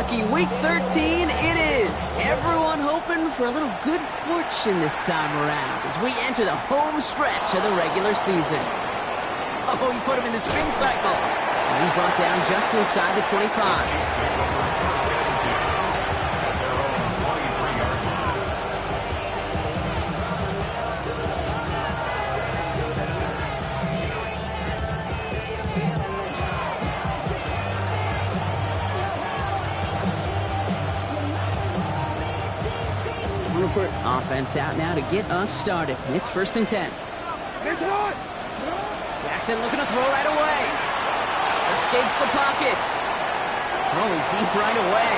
Lucky week 13 it is. Everyone hoping for a little good fortune this time around as we enter the home stretch of the regular season. Oh, he put him in the spin cycle. And he's brought down just inside the 25. Offense out now to get us started. It's 1st and 10. Jackson looking to throw right away. Escapes the pocket. Throwing deep right away.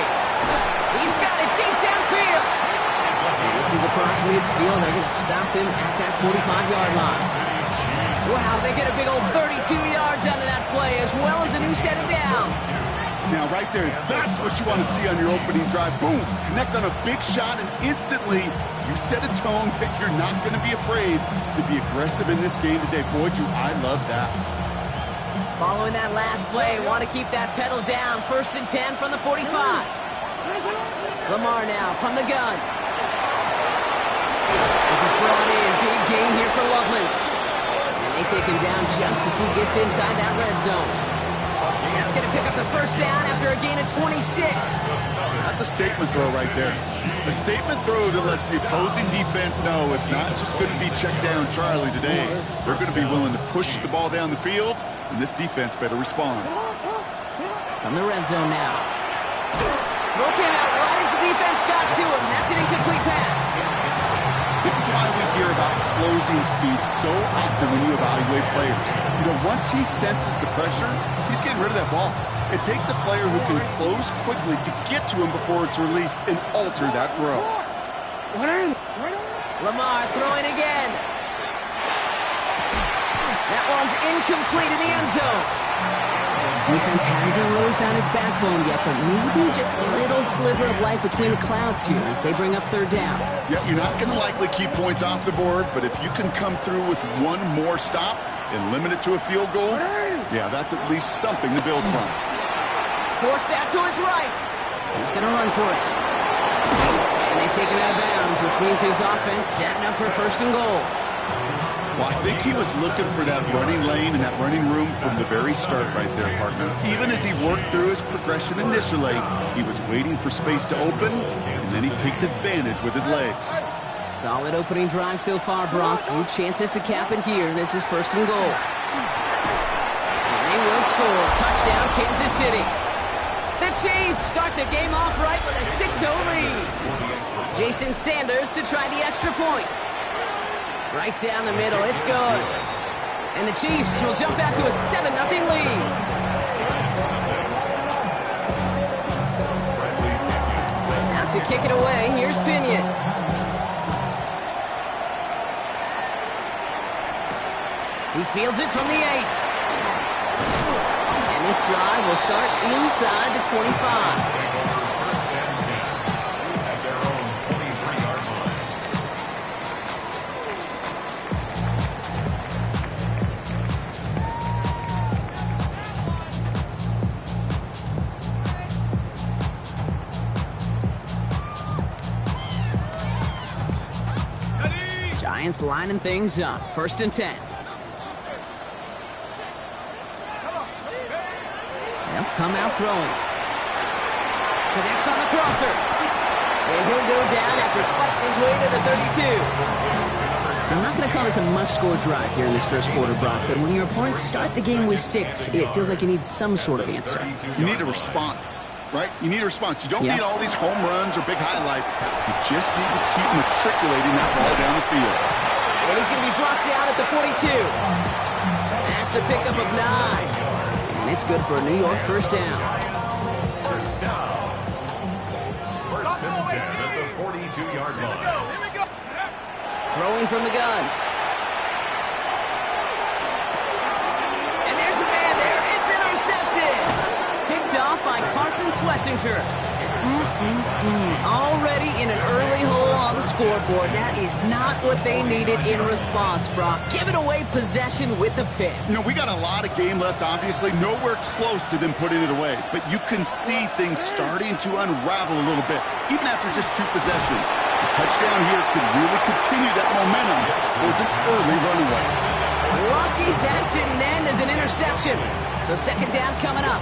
He's got it deep downfield. And this is across midfield. They're going to stop him at that 45-yard line. Wow, they get a big old 32 yards out of that play as well as a new set of downs. Now, right there, that's what you want to see on your opening drive. Boom! Connect on a big shot, and instantly you set a tone that you're not going to be afraid to be aggressive in this game today. Boy, I love that. Following that last play, want to keep that pedal down. 1st and 10 from the 45. Lamar now from the gun. This is brought in. Big gain here for Loveland. And they take him down just as he gets inside that red zone. That's going to pick up the 1st down after a gain of 26. That's a statement throw right there. A statement throw that lets the opposing defense know it's not just going to be check down Charlie today. They're going to be willing to push the ball down the field, and this defense better respond. From the red zone now. Throw came out right as the defense got to him. That's an incomplete pass. This is why we hear about closing speed so often when you evaluate players. You know, once he senses the pressure, he's getting rid of that ball. It takes a player who can close quickly to get to him before it's released and alter that throw. Lamar throwing again. That one's incomplete in the end zone. Defense hasn't really found its backbone yet, but maybe just a little sliver of light between the clouds here as they bring up 3rd down. Yeah, you're not going to likely keep points off the board, but if you can come through with one more stop and limit it to a field goal, yeah, that's at least something to build from. Forced out to his right. He's going to run for it. And they take him out of bounds, which means his offense setting up for 1st and goal. Well, I think he was looking for that running lane and that running room from the very start right there, partner. Even as he worked through his progression initially, he was waiting for space to open, and then he takes advantage with his legs. Solid opening drive so far, Brock. Few chances to cap it here. This is 1st and goal. And they will score. Touchdown, Kansas City. The Chiefs start the game off right with a 6-0 lead. Jason Sanders to try the extra point. Right down the middle, it's good. And the Chiefs will jump out to a 7-0 lead. Now to kick it away, here's Pinion. He fields it from the 8. And this drive will start inside the 25. Giants lining things up. 1st and 10. They'll come out throwing. Connects on the crosser. And he'll go down after fighting his way to the 32. I'm not going to call this a must-score drive here in this 1st quarter, Brock, but when your opponents start the game with 6, it feels like you need some sort of answer. You need a response. Right? You need a response. You don't need all these home runs or big highlights. You just need to keep matriculating that ball down the field. And he's going to be brought down at the 42. That's a pickup of 9. And it's good for a New York 1st down. 1st down. 1st and 10 at the 42-yard line. Throwing from the gun. And there's a man there. It's intercepted. Picked off by by Carson Schlesinger. Already in an early hole on the scoreboard. That is not what they needed in response, Brock. Giving away possession with the pick. You know, we got a lot of game left, obviously. Nowhere close to them putting it away. But you can see things starting to unravel a little bit, even after just 2 possessions. A touchdown here could really continue that momentum towards an early runaway. Lucky that didn't end as an interception. So second down coming up.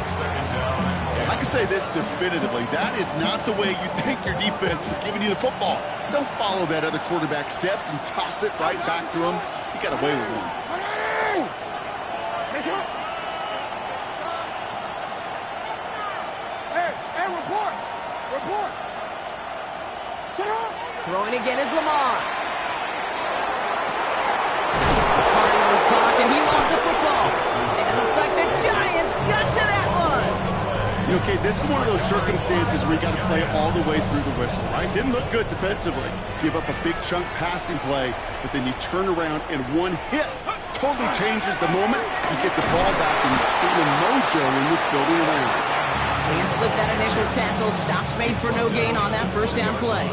I can say this definitively. That is not the way you thank your defense for giving you the football. Don't follow that other quarterback steps and toss it right back to him. He got away with one. Hey, report. Sit up. Throwing again is Lamar. Finally caught, and he lost the football. And it looks like the Giants got to that one. Okay, this is one of those circumstances where you got to play all the way through the whistle, right? Didn't look good defensively. Give up a big chunk passing play, but then you turn around and one hit totally changes the moment. You get the ball back and you turn the mojo in this building around. Can't slip that initial tackle. Stops made for no gain on that first down play.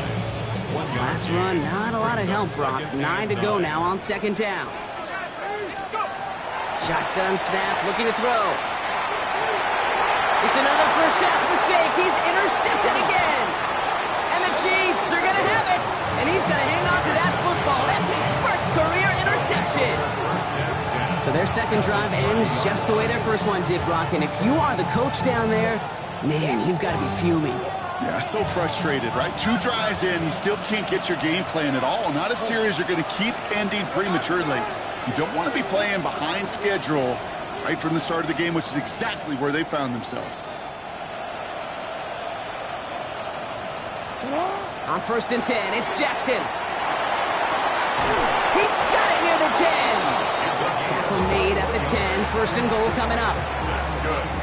Last run, not a lot of help, Brock. 9 to go now on second down. Shotgun snap, looking to throw. It's another first half mistake. He's intercepted again. And the Chiefs are going to have it. And he's going to hang on to that football. That's his first career interception. So their second drive ends just the way their first one did, Brock. And if you are the coach down there, man, you've got to be fuming. Yeah, so frustrated, right? 2 drives in, you still can't get your game plan at all. Not a series you're going to keep ending prematurely. You don't want to be playing behind schedule right from the start of the game, which is exactly where they found themselves. On first and 10, it's Jackson. He's got it near the 10. Tackle made at the 10. First and goal coming up.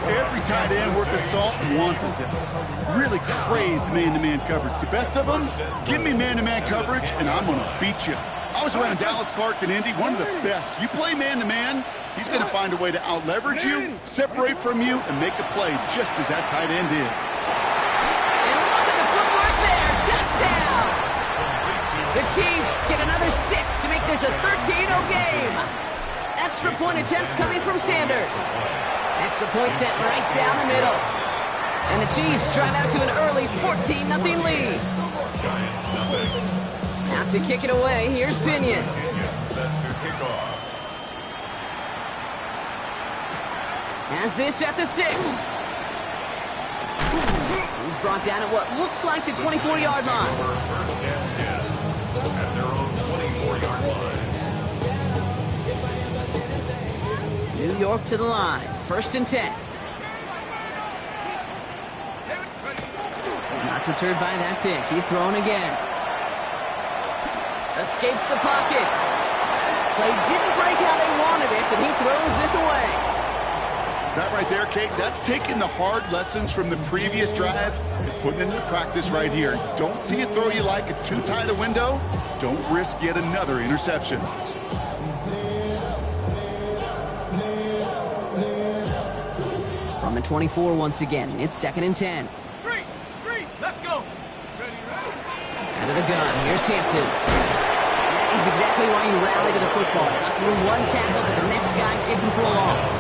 Every tight end worth of salt wanted this. Really craved man-to-man coverage. The best of them, give me man-to-man coverage, and I'm going to beat you. I was around Dallas Clark and Indy, one of the best. You play man-to-man, he's going to find a way to out-leverage you, separate from you, and make a play just as that tight end did. And look at the footwork there. Touchdown! The Chiefs get another 6 to make this a 13-0 game. Extra point attempt coming from Sanders. Extra point set right down the middle. And the Chiefs drive out to an early 14-0 lead. Out to kick it away, here's Pinion. Has this at the 6. He's brought down at what looks like the 24-yard line. First and 10 at their own 24-yard line. New York to the line. First and 10. Not deterred by that pick. He's throwing again. Escapes the pocket. Play didn't break how they wanted it, and he throws this away. That right there, Kate, that's taking the hard lessons from the previous drive and putting it into practice right here. Don't see it throw you like it's too tight a window. Don't risk yet another interception. From the 24 once again, it's second and 10. Three, let's go. Out of the gun, here's Hampton. That is exactly why you rally to the football. Got through one tackle, but the next guy gets him for a loss.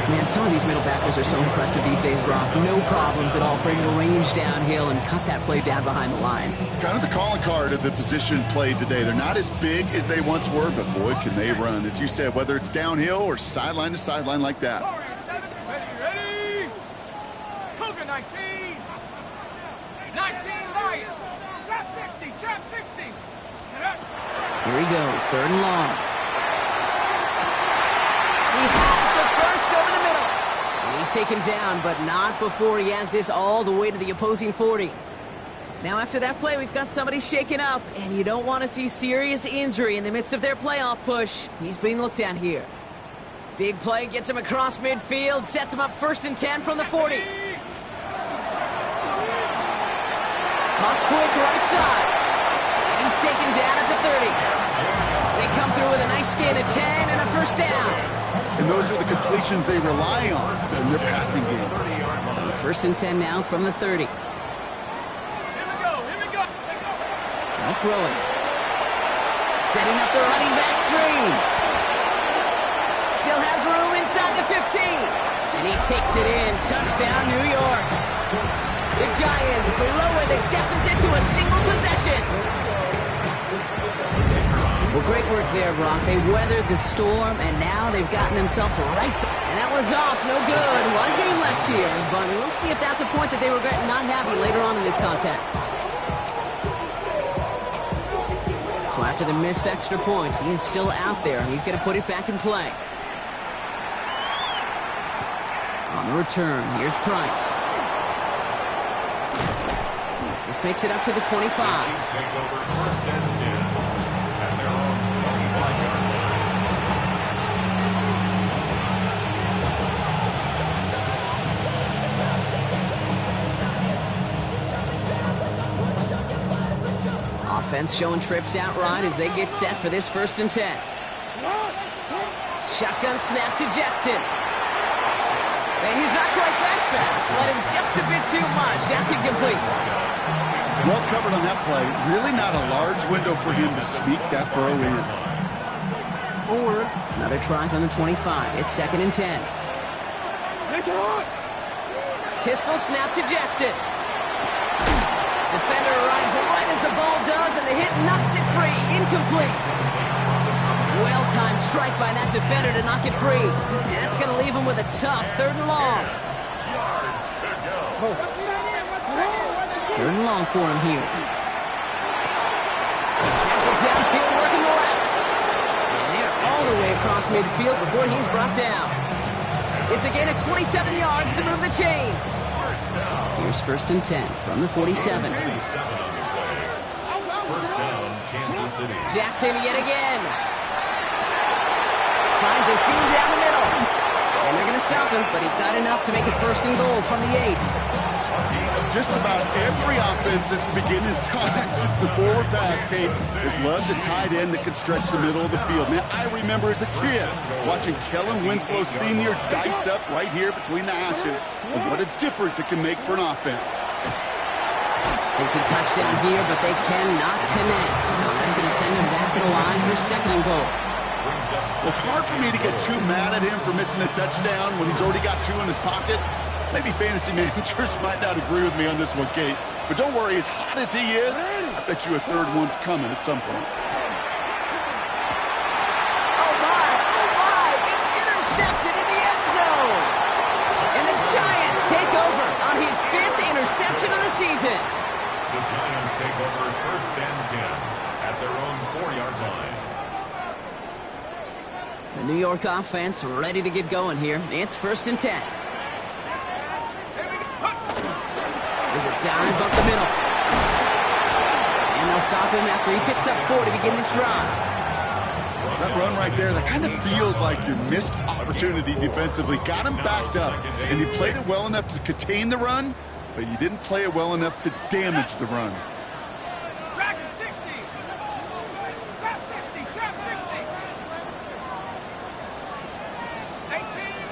Man, some of these middle backers are so impressive these days, Brock. No problems at all for him to range downhill and cut that play down behind the line. Kind of the calling card of the position played today. They're not as big as they once were, but boy, can they run. As you said, whether it's downhill or sideline to sideline like that. Ready. Cougar 19. 19 Lions. Trap 60. Here he goes, third and long. He has the first over the middle. And he's taken down, but not before he has this all the way to the opposing 40. Now after that play, we've got somebody shaken up, and you don't want to see serious injury in the midst of their playoff push. He's being looked at here. Big play gets him across midfield, sets him up first and 10 from the 40. Caught quick right side. And he's taken down at the 30. They come through with a nice gain of 10 and a first down. And those are the completions they rely on in their passing game. So 1st and 10 now from the 30. Here we go, here we go. Take over. They'll throw it. Setting up the running back screen. Still has room inside the 15. And he takes it in. Touchdown, New York. The Giants lower the deficit to a single possession. Well, great work there, Brock. They weathered the storm, and now they've gotten themselves right back. And that was off. No good. One game left here. But we'll see if that's a point that they regret not having later on in this contest. So after the missed extra point, he is still out there. He's going to put it back in play. On the return, here's Price. This makes it up to the 25. Take over 1st and 10 at their own 25-yard line. Offense showing trips out right as they get set for this 1st and 10. Shotgun snap to Jackson. And he's not quite that fast. Let him just a bit too much. That's incomplete. Well covered on that play. Really not a large window for him to sneak that throw in. Another try from the 25. It's 2nd and 10. Pistol snap to Jackson. Defender arrives right as the ball does, and the hit knocks it free. Incomplete. Well-timed strike by that defender to knock it free. And that's going to leave him with a tough 3rd and long. Yards to go. 3rd and long for him here. Has it downfield working the left. And they're all the way across midfield before he's brought down. It's a gain of 27 yards to move the chains. Here's 1st and 10 from the 47. 47 on the play. 1st down, Kansas City. Jackson yet again. Finds a seam down the middle. And they're going to stop him, but he got enough to make it 1st and goal from the 8. Just about every offense since the beginning of time, since the forward pass came, has loved a tight end that can stretch the middle of the field. Man, I remember as a kid watching Kellen Winslow Sr. dice up right here between the hashes, and what a difference it can make for an offense. They can touchdown here, but they cannot connect. So that's going to send him back to the line for 2nd and goal. Well, it's hard for me to get too mad at him for missing a touchdown when he's already got 2 in his pocket. Maybe fantasy managers might not agree with me on this one, Kate. But don't worry, as hot as he is, I bet you a 3rd one's coming at some point. Oh my, it's intercepted in the end zone. And the Giants take over on his 5th interception of the season. The Giants take over 1st and 10 at their own 4-yard line. The New York offense ready to get going here. It's 1st and 10. There's a dive up the middle. And they'll stop him after he picks up 4 to begin this drive. That run right there, that kind of feels like your missed opportunity defensively. Got him backed up, and you played it well enough to contain the run, but you didn't play it well enough to damage the run. Dragon 60. Trap 60, trap 60. 18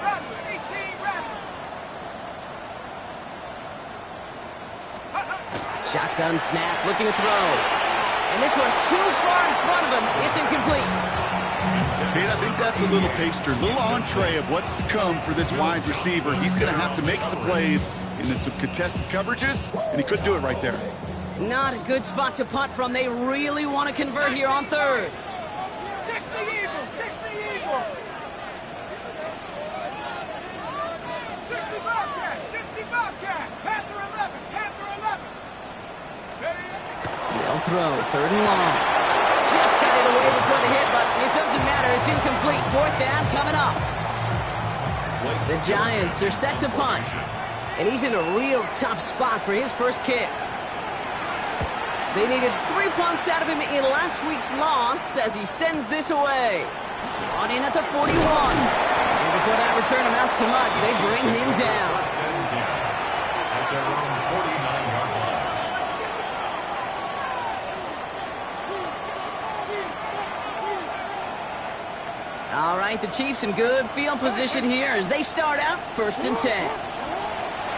run, 18 run. Shotgun snap, looking to throw. And this one too far in front of him. It's incomplete. Kate, I think that's a little taster, a little entree of what's to come for this wide receiver. He's going to have to make some plays into some contested coverages, and he couldn't do it right there. Not a good spot to punt from. They really want to convert here on 3rd. 60 Eagle, 60 Eagle. 60 Bobcat, 60 Bobcat. Panther 11, Panther 11. They'll throw, 3rd and long. Just got it away before the hit, but it doesn't matter. It's incomplete. 4th down coming up. The Giants are set to punt. And he's in a real tough spot for his first kick. They needed 3 punts out of him in last week's loss as he sends this away. On in at the 41. And before that return amounts to much, they bring him down. 1st and 10 at their own 49-yard line. All right, right, the Chiefs in good field position here as they start out 1st and 10.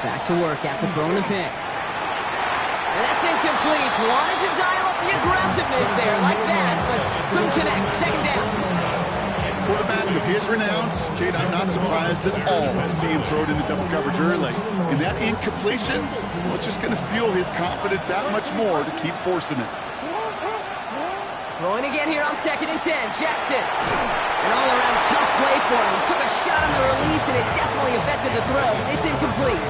Back to work after throwing the pick. And that's incomplete. Wanted to dial up the aggressiveness there like that, but couldn't connect. 2nd down. Quarterback with his renowns, Kate, I'm not surprised at all to see him throw it into double coverage early. And that incompletion, well, it's just going to fuel his confidence that much more to keep forcing it. Throwing again here on 2nd and 10. Jackson. An all-around tough play for him. He took a shot on the release, and it definitely affected the throw. It's incomplete.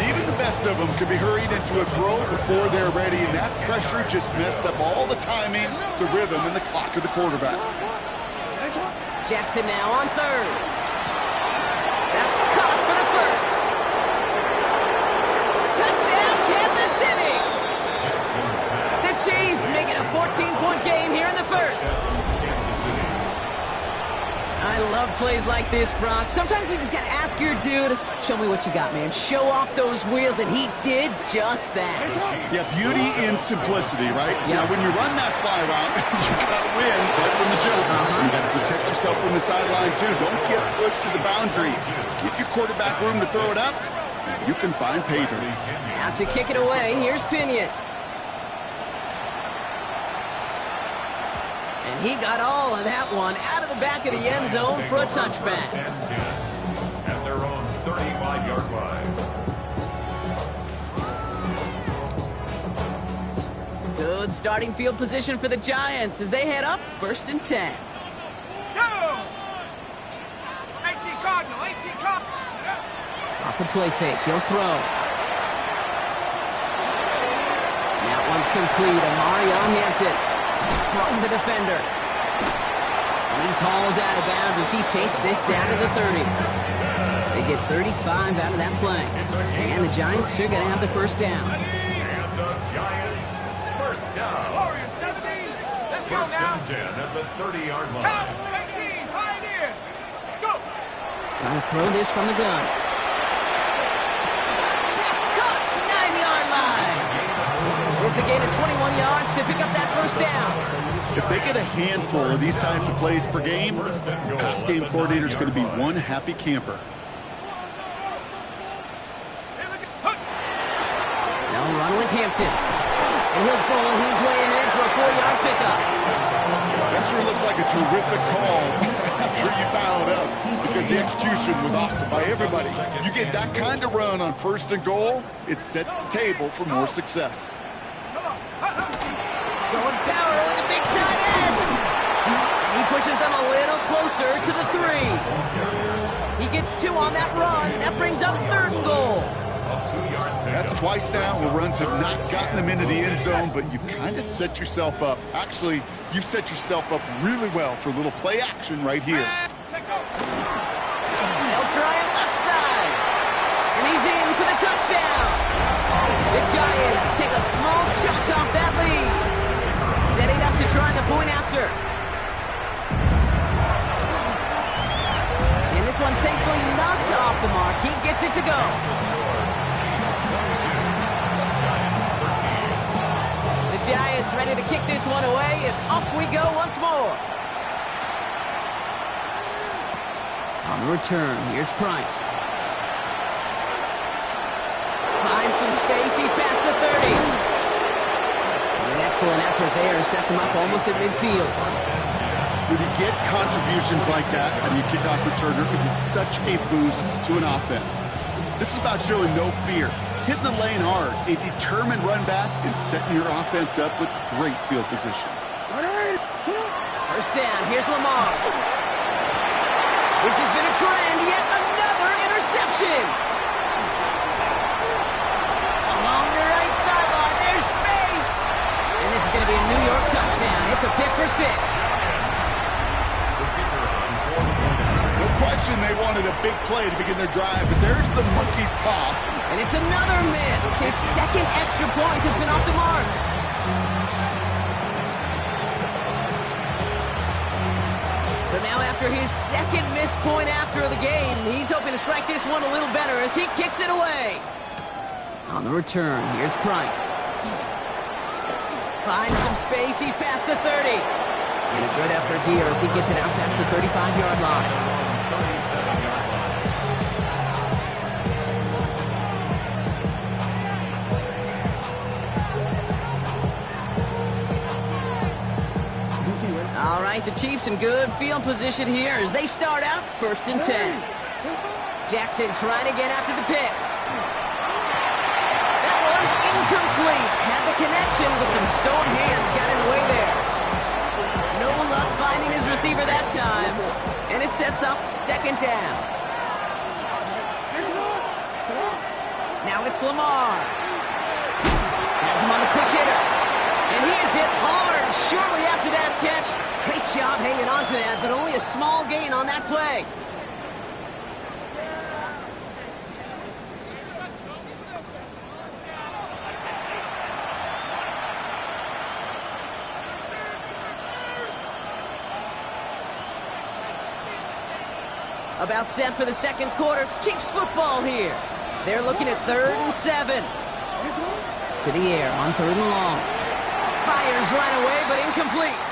Even the best of them could be hurried into a throw before they're ready, and that pressure just messed up all the timing, the rhythm, and the clock of the quarterback. Jackson now on 3rd. That's caught for the 1st. Touchdown, Kansas City! The Chiefs make it a 14-point game here in the 1st. I love plays like this, Brock. Sometimes you just got to ask your dude, show me what you got, man. Show off those wheels, and he did just that. Yeah, beauty in simplicity, right? Yeah. Now, when you run that fly route, you got to win right from the jump. You got to protect yourself from the sideline, too. Don't get pushed to the boundary. Give your quarterback room to throw it up. You can find pay dirt. Now to kick it away, here's Pinion. And he got all of that one out of the back of the end zone for a touchback. At their own 35-yard line. Good starting field position for the Giants as they head up 1st and 10. Go! 18 Cardinal, 18 Cardinal. Off the play fake, he'll throw. That one's complete. Mario Hampton trucks a defender. And he's hauled out of bounds as he takes this down to the 30. They get 35 out of that play. And the Giants are going to have the 1st down. And the Giants, 1st down. Warriors 17. Let's go 1st now. and 10 at the 30-yard line. Count 18. Pioneer. Let's go. Trying to throw this from the gun. Pass caught, 9-yard line. It's a gain of 21 yards to pick up that 1st down. If they get a handful of these types of plays per game, the pass game coordinator is going to be one happy camper. Now run with Hampton. And he'll pull his way in for a 4-yard pickup. That sure looks like a terrific call after you dial it up, because the execution was awesome by everybody. You get that kind of run on 1st and goal, it sets the table for more success. Going power with a big tight end. And he pushes them a little closer to the 3. He gets 2 on that run. That brings up 3rd and goal. That's twice now where runs have not gotten them into the end zone, but you've kind of set yourself up. Actually, you've set yourself up really well for a little play action right here. They'll try it left side. And he's in for the touchdown. The Giants take a small chunk off that lead. Setting up to try the point after. And this one thankfully not off the mark. He gets it to go. The Giants ready to kick this one away, and off we go once more. On the return, here's Price. Finds some space, he's past the 30. And an excellent effort there, sets him up almost at midfield. When you get contributions like that on your kickoff returner, it is such a boost to an offense. This is about showing no fear, hitting the lane hard, a determined run back, and setting your offense up with great field position. 1st down, here's Lamar. This has been a trend, yet another interception. Along the right sideline, there's space. And this is going to be a New York touchdown. It's a pick for 6. No question they wanted a big play to begin their drive, but there's the monkey's paw. And it's another miss. His 2nd extra point has been off the mark. So now after his 2nd missed point after the game, he's hoping to strike this one a little better as he kicks it away. On the return, here's Price. Finds some space, he's past the 30. And a good effort here as he gets it out past the 35-yard line. 37-yard line. All right, the Chiefs in good field position here as they start out 1st and 10. Jackson trying to get after the pick. That one's incomplete. Had the connection, but some stone hands got in the way there. No luck finding his receiver that time. And it sets up 2nd down. Now it's Lamar. Has him on the quick hitter. And he is hit hard shortly after that catch. Great job hanging on to that, but only a small gain on that play. About set for the 2nd quarter. Chiefs football here. They're looking at 3rd and 7. To the air on 3rd and long. Fires right away, but incomplete.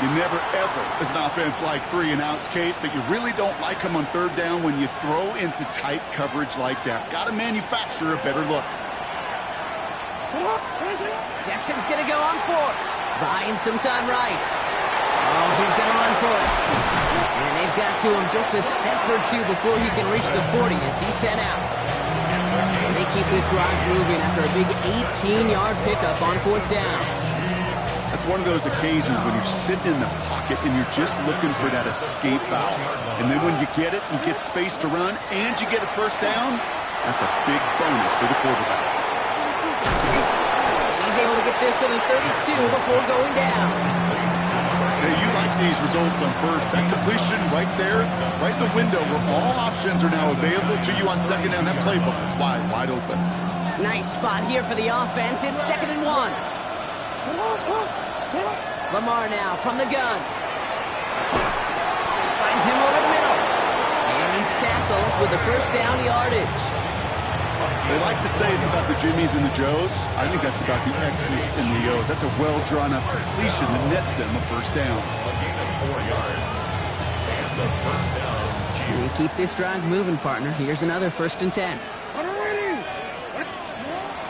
You never, ever, as an offense, like 3 and outs, Kate, but you really don't like them on 3rd down when you throw into tight coverage like that. Got to manufacture a better look. Jackson's going to go on 4th. Buying some time right. Oh, he's going to run for it. And they've got to him just a step or 2 before he can reach the 40 as he's sent out. And they keep this drive moving after a big 18-yard pickup on 4th down. That's one of those occasions when you're sitting in the pocket and you're just looking for that escape valve. And then when you get it, you get space to run, and you get a 1st down. That's a big bonus for the quarterback. And he's able to get this to the 32 before going down. Hey, you like these results on 1st. That completion right there, right in the window where all options are now available to you on 2nd down. That playbook is wide open. Nice spot here for the offense. It's 2nd and 1. Lamar now from the gun. Finds him over the middle. And he's tackled with the 1st down yardage. They like to say it's about the Jimmies and the Joes. I think that's about the X's and the O's. That's a well-drawn-up completion that nets them a 1st down. A gain of 4 yards. And the 1st down, We Chiefs. keep this drive moving, partner. Here's another 1st and 10.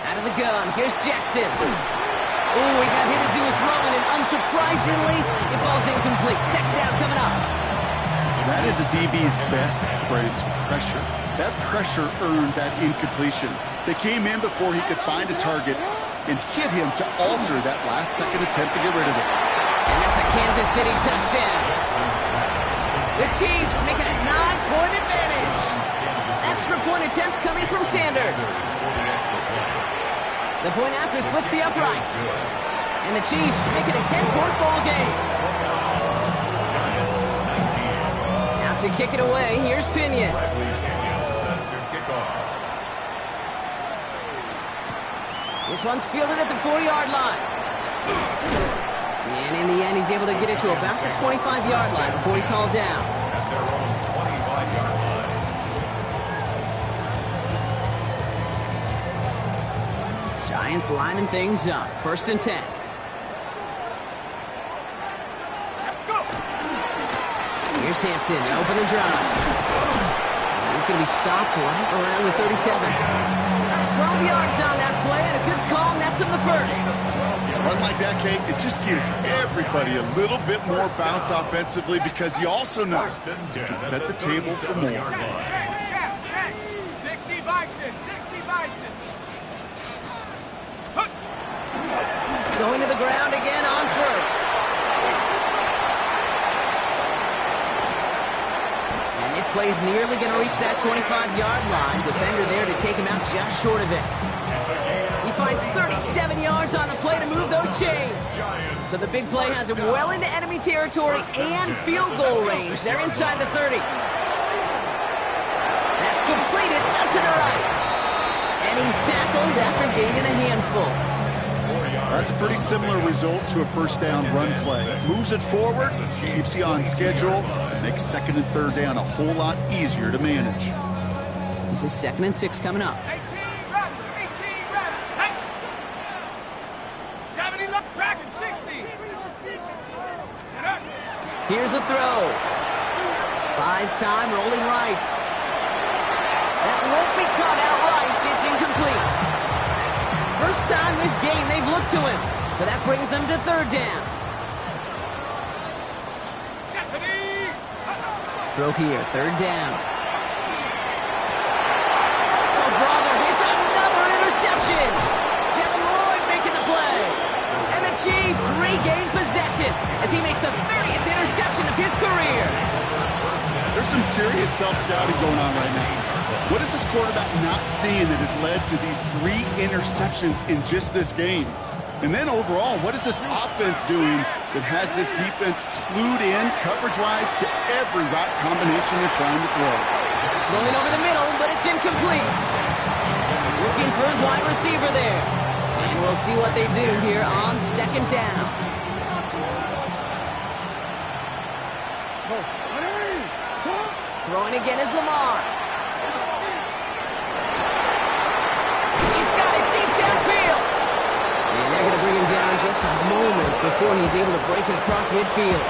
Out of the gun. Here's Jackson. Oh, he got hit as he was throwing, and unsurprisingly, it falls incomplete. 2nd down coming up. That is a DB's best friend, pressure. That pressure earned that incompletion. They came in before he could find a target and hit him to alter that last-second attempt to get rid of it. And that's a Kansas City touchdown. The Chiefs making a 9-point advantage. Extra point attempt coming from Sanders. The point after splits the uprights. And the Chiefs make it a 10-point ball game. Now to kick it away, here's Pinion. Set to kick off. This one's fielded at the 4-yard line. And in the end, he's able to get it to about the 25-yard line before he's hauled down. At their own 25-yard line. Giants lining things up. 1st and 10. Here's Hampton, open and drive. He's going to be stopped right around the 37. 12 yards on that play, and a good call nets him the 1st. Run like that, Kate, it just gives everybody a little bit more bounce offensively because you also know you can set the table for more. Check. 60 Bison. 60 Bison. Going to the ground again on 1st. And this play's nearly going to reach that 25-yard line. Defender there to take him out just short of it. He finds 37 yards on the play to move those chains. So the big play has him well into enemy territory and field goal range. They're inside the 30. That's completed out to the right. And he's tackled after gaining a handful. That's a pretty similar result to a 1st down run play. Moves it forward, keeps you on schedule, makes 2nd and 3rd down a whole lot easier to manage. This is 2nd and 6 coming up. 18 Rabbit. 70 left track and 60. Here's a throw. Buys time, rolling right. That won't be caught outright. It's incomplete. First time this game they've looked to him. So that brings them to third down. Throw here, third down. Oh, brother, it's another interception. Devin Lloyd making the play. And the Chiefs regain possession as he makes the 30th interception of his career. There's some serious self-scouting going on right now. What is this quarterback not seeing that has led to these 3 interceptions in just this game? And then overall, what is this offense doing that has this defense clued in coverage-wise to every route combination they're trying to throw? Rolling over the middle, but it's incomplete. Looking for his wide receiver there. And we'll see what they do here on second down. Throwing again is Lamar. He's got it deep downfield. And they're going to bring him down just a moment before he's able to break it across midfield.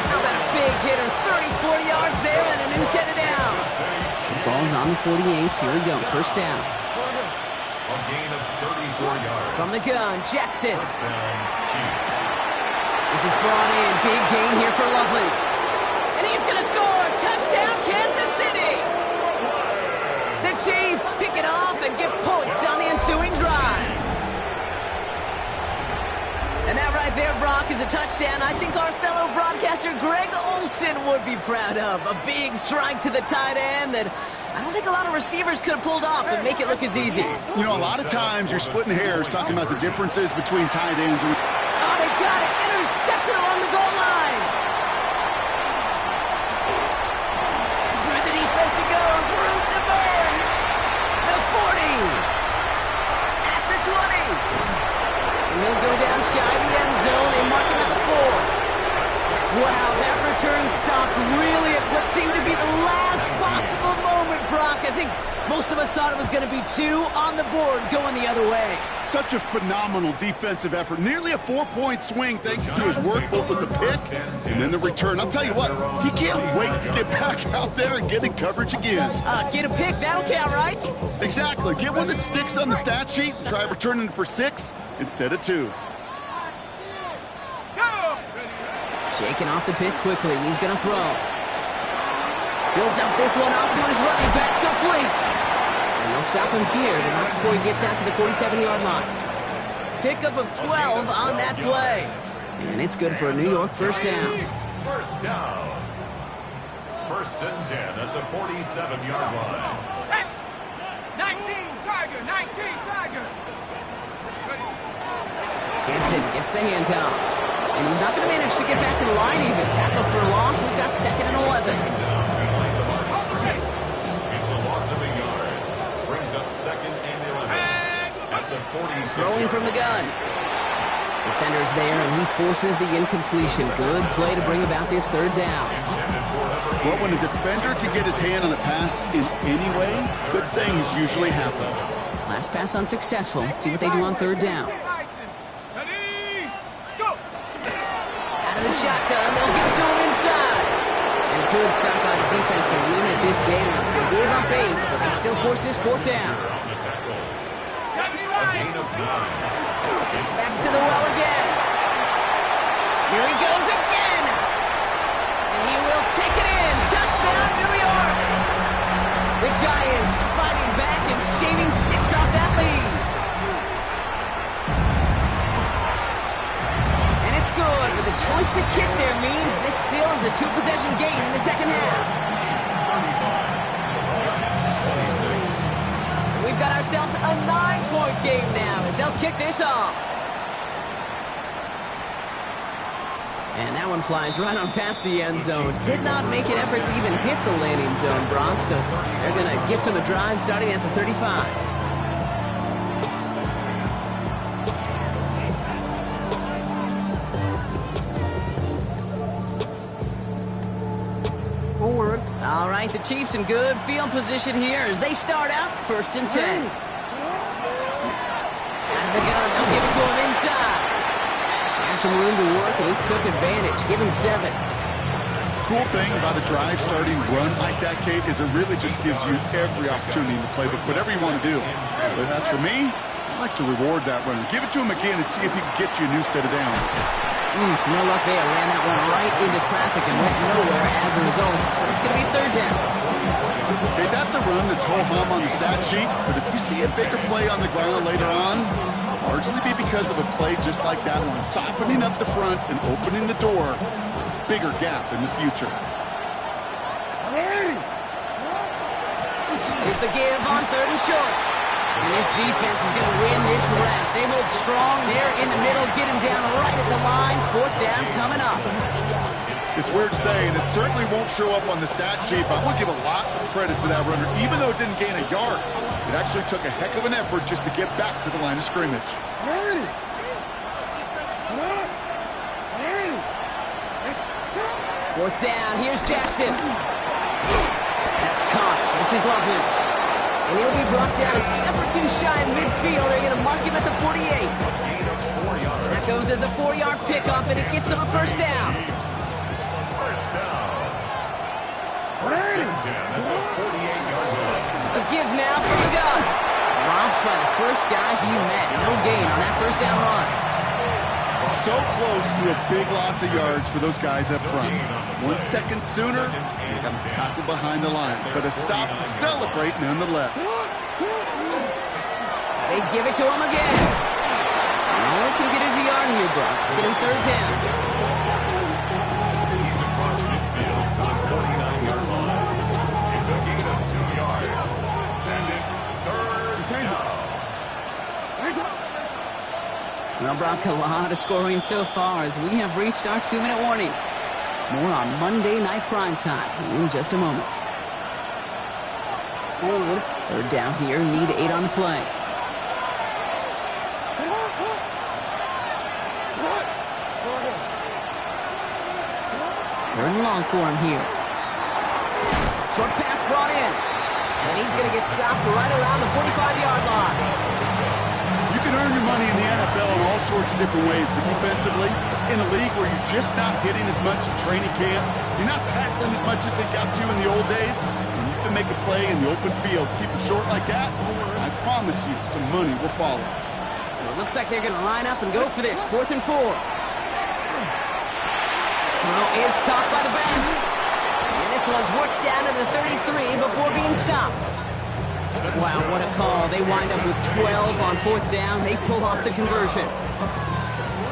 How about a big hitter, 30, 40 yards there and a new set of downs. The ball's on the 48. Here we go, first down. A gain of 34 yards. From the gun, Jackson. First down, Chiefs. This is brought in. Big gain here for Loveland. And he's going to score. Touchdown, Kansas City. The Chiefs pick it off and get points on the ensuing drive. And that right there, Brock, is a touchdown I think our fellow broadcaster Greg Olsen would be proud of. A big strike to the tight end that I don't think a lot of receivers could have pulled off and make it look as easy. You know, a lot of times you're splitting hairs talking about the differences between tight ends and... Oh, they got it. Intercepted along the goal line. Through the defense it goes. Room to burn. The 40. At the 20. And he'll go down shy of the end zone. They mark him at the 4. Wow, that return stopped really at what seemed to be the last possible moment, Brock. I think most of us thought it was going to be 2 on the board going the other way. Such a phenomenal defensive effort. Nearly a 4-point swing thanks to his work both with the pick and then the return. I'll tell you what, he can't wait to get back out there and get in coverage again. Get a pick, that'll count, right? Exactly. Get one that sticks on the stat sheet. Try returning for 6 instead of 2. Shaking off the pick quickly. He's going to throw. He'll dump this one off to his running back, complete. And they'll stop him here, but not before he gets out to the 47-yard line. Pickup of 12 on that play. And it's good for a New York first down. First down. First and 10 at the 47-yard line. 19, Tiger, 19, Tiger. Hampton gets the handoff. And he's not going to manage to get back to the line even. Tackle for a loss. We've got second and 11. It's a loss of a yard. Brings up second and 11 at the 46. Throwing from the gun. Defender's there, and he forces the incompletion. Good play to bring about this third down. Well, when a defender can get his hand on a pass in any way, good things usually happen. Last pass unsuccessful. Let's see what they do on third down. The shotgun, they'll get to him inside. And a good stop by the defense to limit this game. They gave up 8, but they still force this fourth down. Back to the well again. Here he goes again. And he will take it in. Touchdown, New York. The Giants fighting back and shaving 6 off that lead. Good, but the choice to kick there means this still is a 2-possession game in the second half. So we've got ourselves a 9-point game now as they'll kick this off. And that one flies right on past the end zone. Did not make an effort to even hit the landing zone, Brock, so they're going to gift him a drive starting at the 35. All right, the Chiefs in good field position here as they start out first and 10. Out of the gun, they'll give it to him inside. Had some room to work, and he took advantage. Give him 7. Cool thing about a drive starting run like that, Kate, is it really just gives you every opportunity in the playbook, whatever you want to do. But as for me, I like to reward that runner. Give it to him again and see if he can get you a new set of downs. No luck there. Ran that one right into traffic and went nowhere as a result. So it's going to be 3rd down. Okay, that's a run that's ho-hum on the stat sheet, but if you see a bigger play on the ground later on, largely be because of a play just like that one, softening up the front and opening the door. Bigger gap in the future. Here's the give on 3rd and short. And this defense is going to win this rep. They hold strong there in the middle, get him down right at the line. 4th down coming up. It's weird to say, and it certainly won't show up on the stat sheet, but I want to give a lot of credit to that runner. Even though it didn't gain a yard, it actually took a heck of an effort just to get back to the line of scrimmage. 4th down, here's Jackson. That's Cox, this is Loveland. And he'll be brought down a step or 2 shy of midfield. They're going to mark him at the 48. That goes as a 4-yard pickup, and it gets him a 1st down. First down. 1st and 10 at the 48-yard line. A give now from the gun. Dropped by the first guy he met. No gain on that 1st down run. So close to a big loss of yards for those guys up front. 1 second sooner, they got to tackle behind the line. But a stop to celebrate nonetheless. They give it to him again. Only can get his a yard here, Brock. It's going to be 3rd down. He's across midfield to the 49-yard line. It's a gain of 2 yards. And it's 3rd down. Well, Brock, a lot of scoring so far as we have reached our 2-minute warning. More on Monday Night Primetime in just a moment. 3rd down here, need 8 on the play. 3rd and long for him here. Short pass brought in. And he's going to get stopped right around the 45-yard line. You can earn your money in the NFL in all sorts of different ways, but defensively, in a league where you're just not hitting as much in training camp, you're not tackling as much as they got to in the old days, and you can make a play in the open field, keep it short like that, I promise you some money will follow. So it looks like they're going to line up and go for this. 4th and 4. Throw is caught by the back. And this one's worked down to the 33 before being stopped. Wow, what a call. They wind up with 12 on 4th down. They pull off the conversion.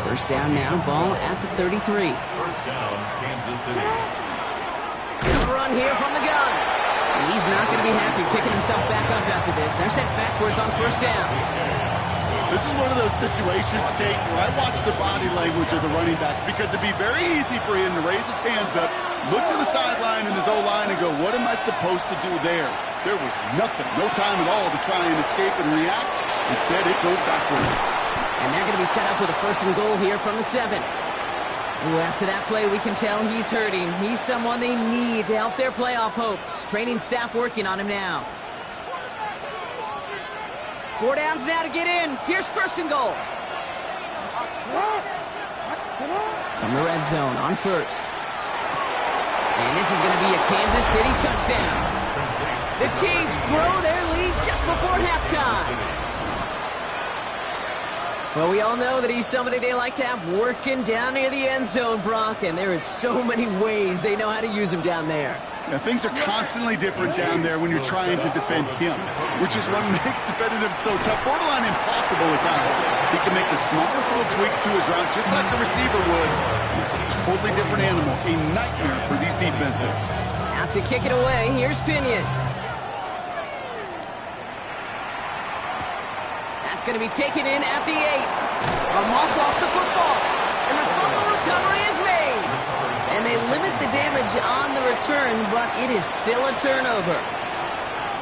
1st down now, ball at the 33. 1st down, Kansas City. Good run here from the gun. And he's not going to be happy picking himself back up after this. They're sent backwards on 1st down. This is one of those situations, Kate, where I watch the body language of the running back because it'd be very easy for him to raise his hands up, look to the sideline in his O-line and go, what am I supposed to do there? There was nothing, no time at all to try and escape and react. Instead, it goes backwards. And they're going to be set up with a 1st and goal here from the 7. Ooh, after that play, we can tell he's hurting. He's someone they need to help their playoff hopes. Training staff working on him now. 4 downs now to get in. Here's 1st and goal. From the red zone on 1st. And this is going to be a Kansas City touchdown. The Chiefs grow their lead just before halftime. Well, we all know that he's somebody they like to have working down near the end zone, Brock, and there is so many ways they know how to use him down there. Now, things are constantly different down there when you're trying to defend him, which is what makes defending him so tough, borderline impossible at times. He can make the smallest little tweaks to his route, just like the receiver would. It's a totally different animal, a nightmare for these defenses. Out to kick it away, here's Pinion. That's going to be taken in at the 8. Moss lost the football, and the fumble recovery is made. And they limit the damage on the return, but it is still a turnover.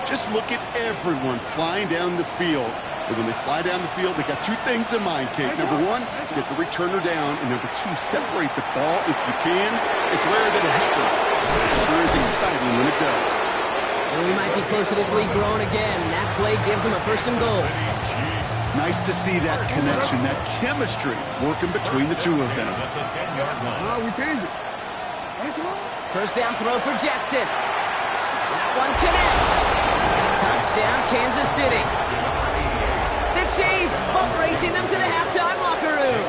Just look at everyone flying down the field. And when they fly down the field, they got 2 things in mind, Kate. Number 1, get the returner down. And number 2, separate the ball if you can. It's rare that it happens. It sure is exciting when it does. And we might be close to this league growing again. That play gives them a 1st and goal. Nice to see that connection, that chemistry working between the two of them. We changed it. First down throw for Jackson. That one connects. Touchdown, Kansas City. The Chiefs boat racing them to the halftime locker room.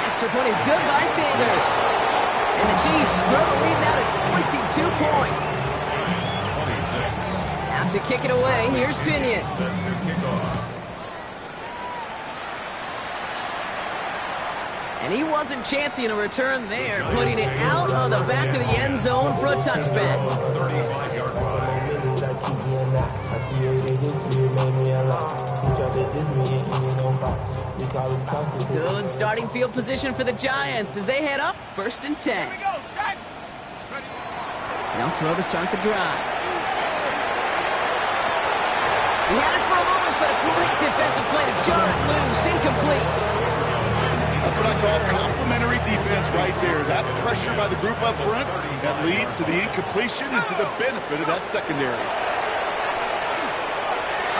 Extra point is good by Sanders. And the Chiefs grow the lead now to 22 points. Now to kick it away, here's Pinion. And he wasn't chancing a return there, putting it out on the back of the end zone for a touchback. Good starting field position for the Giants as they head up 1st and 10. Now throw to start the drive. He had it for a moment, but a great defensive play to jar it loose, incomplete. That's what I call complimentary defense right there. That pressure by the group up front, that leads to the incompletion and to the benefit of that secondary.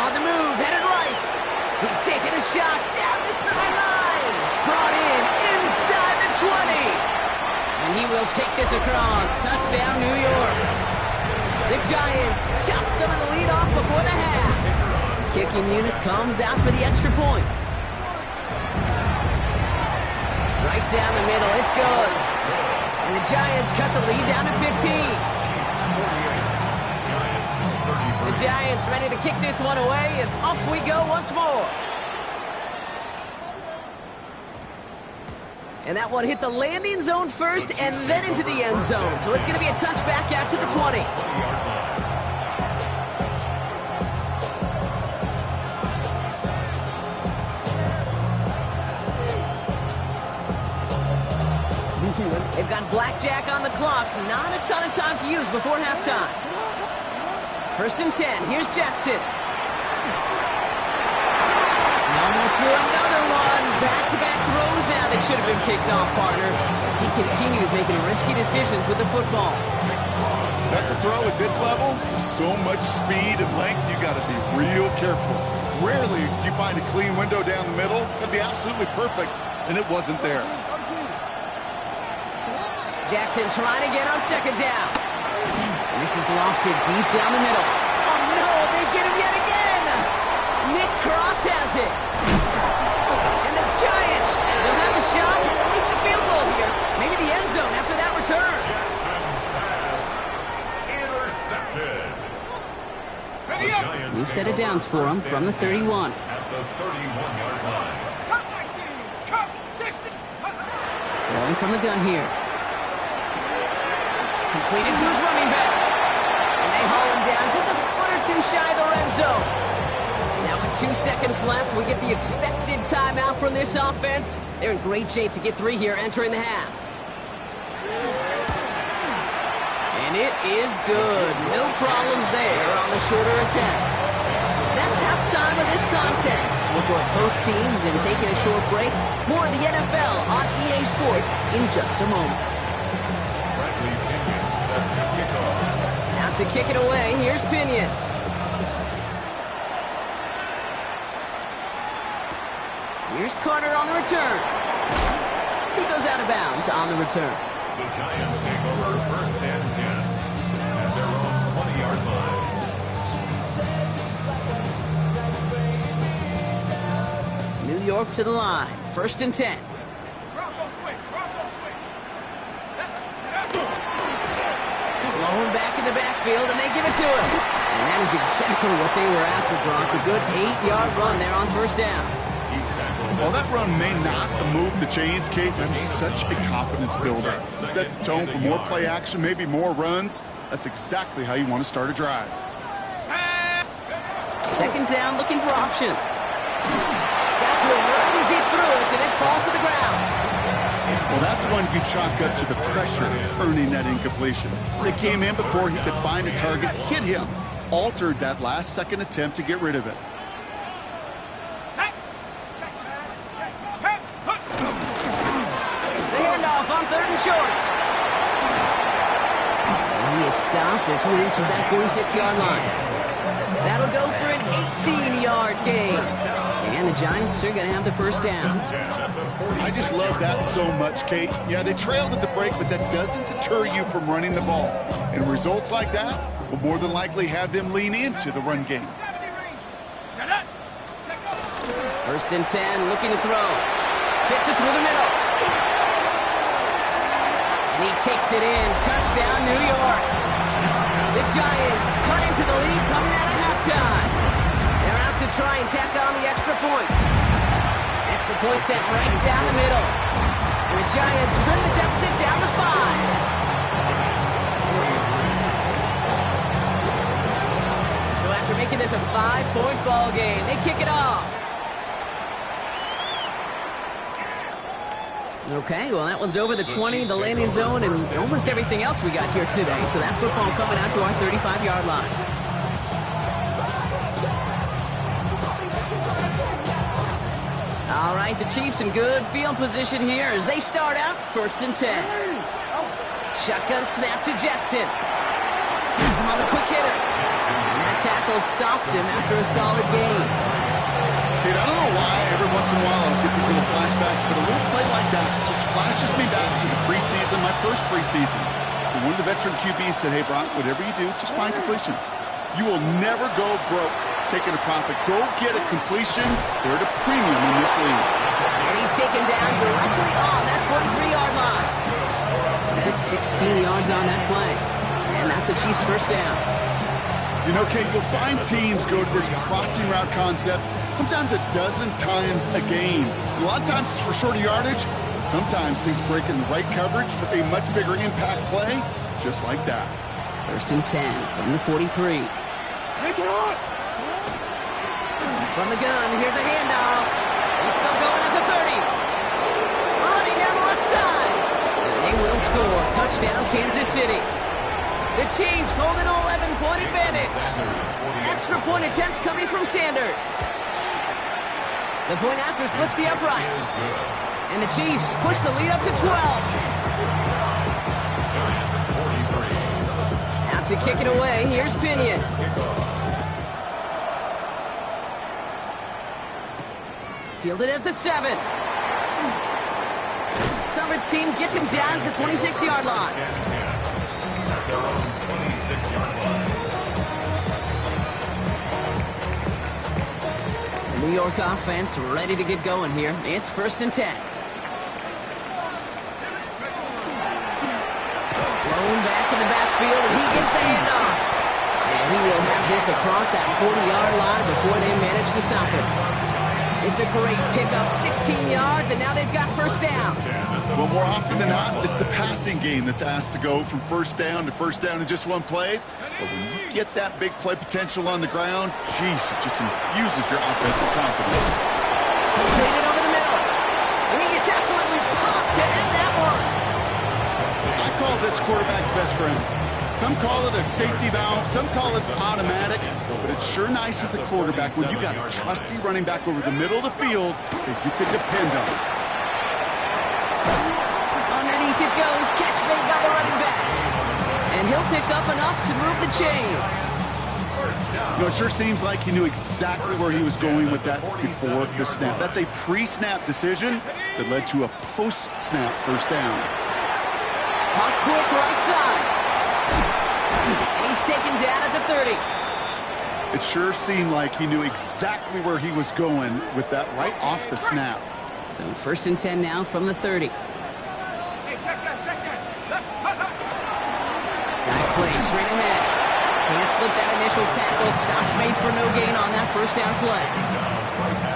On the move, headed right. He's taking a shot down the sideline. Brought in inside the 20. And he will take this across. Touchdown, New York. The Giants chop some of the lead off before the half. Kicking unit comes out for the extra point. Right down the middle, it's good. And the Giants cut the lead down to 15. The Giants ready to kick this one away, and off we go once more. And that one hit the landing zone first and then into the end zone. So it's going to be a touchback out to the 20. They've got blackjack on the clock. Not a ton of time to use before halftime. 1st and 10. Here's Jackson. He almost threw another one. Back-to-back throws now that should have been picked off, partner, as he continues making risky decisions with the football. That's a throw at this level. So much speed and length, you got to be real careful. Rarely do you find a clean window down the middle. Could be absolutely perfect, and it wasn't there. Jackson trying to get on 2nd down. And this is lofted deep down the middle. Oh, no, they get him yet again. Nick Cross has it. And the Giants will have a shot at least a field goal here. Maybe the end zone after that return. Intercepted. New set of downs for him from the 31. At the 31-yard line. Cut my team. Cut 60. Throwing from the gun here. Completed to his running back. And they haul him down just a foot or two shy of the red zone. Now with 2 seconds left, we get the expected timeout from this offense. They're in great shape to get 3 here entering the half. And it is good. No problems there on the shorter attempt. That's halftime of this contest. We'll join both teams in taking a short break. More of the NFL on EA Sports in just a moment. Now to kick it away, here's Pinion. Here's Carter on the return. He goes out of bounds on the return. The Giants take over 1st and 10 at their own 20-yard line. New York to the line. 1st and 10. Bronco switch. Bronco switch. Blown back in the backfield, and they give it to him. And that is exactly what they were after, Gronk. A good 8-yard run there on 1st down. While that run may not move the chains, Kate, that is such a confidence builder. It sets the tone for more play action, maybe more runs. That's exactly how you want to start a drive. 2nd down, looking for options. Got to him right as he threw it, and it falls to the ground. Well, that's one you chalk up to the pressure earning that incompletion. They came in before he could find a target, hit him, altered that last-second attempt to get rid of it. The handoff on 3rd and short. And he is stopped as he reaches that 46-yard line. That'll go for an 18-yard gain. And the Giants are going to have the first down. I just love that so much, Kate. Yeah, they trailed at the break, but that doesn't deter you from running the ball. And results like that will more than likely have them lean into the run game. First and 10, looking to throw. Fits it through the middle. And he takes it in. Touchdown, New York. The Giants cut into the lead coming out of halftime. They're out to try and tack on the extra point. Extra point sent right down the middle. And the Giants trim the deficit down to 5. So after making this a 5-point ball game, they kick it off. Okay, well, that one's over the 20, the landing zone, and almost everything else we got here today. So that football coming out to our 35-yard line. All right, the Chiefs in good field position here as they start out first and 10. Shotgun snap to Jackson. He's him on the quick hitter. And that tackle stops him after a solid gain. Kate, I don't know why every once in a while I'll get these little flashbacks, but a little play like that just flashes me back to the preseason, my first preseason. And one of the veteran QBs said, hey, Brock, whatever you do, just find completions. You will never go broke taking a profit. Go get a completion. They're at a premium in this league. And he's taken down directly on that 43-yard line. That's 16 yards on that play. And that's a Chiefs first down. You know, Kate, you'll find teams go to this crossing route concept sometimes a dozen times a game. A lot of times it's for shorter yardage, but sometimes things break in the right coverage for a much bigger impact play, just like that. First and 10 from the 43. From the gun, here's a handoff. He's still going at the 30. Running down the left side. They will score. Touchdown, Kansas City. The Chiefs hold an 11-point advantage. Extra point attempt coming from Sanders. The point after splits the uprights. And the Chiefs push the lead up to 12. Out to kick it away, here's Pinion. Fielded at the 7. Coverage team gets him down at the 26-yard line. The New York offense ready to get going here. It's first and 10. Blown back in the backfield, and he gets the handoff. And he will have this across that 40-yard line before they manage to stop him. It's a great pickup, 16 yards, and now they've got first down. Well, more often than not, it's the passing game that's asked to go from first down in just one play. But when you get that big play potential on the ground, geez, it just infuses your offensive confidence. Played it over the middle. And he gets absolutely popped to end that one. I call this quarterback's best friend. Some call it a safety valve, some call it automatic, but it's sure nice as a quarterback when you got a trusty running back over the middle of the field that you can depend on. Underneath it goes, catch made by the running back. And he'll pick up enough to move the chains. You know, it sure seems like he knew exactly where he was going with that before the snap. That's a pre-snap decision that led to a post-snap first down. Hot quick right side. And he's taken down at the 30. It sure seemed like he knew exactly where he was going with that right off the snap. So first and 10 now from the 30. Hey, check that. Guy plays straight ahead. Can't slip that initial tackle. Stops made for no gain on that first down play.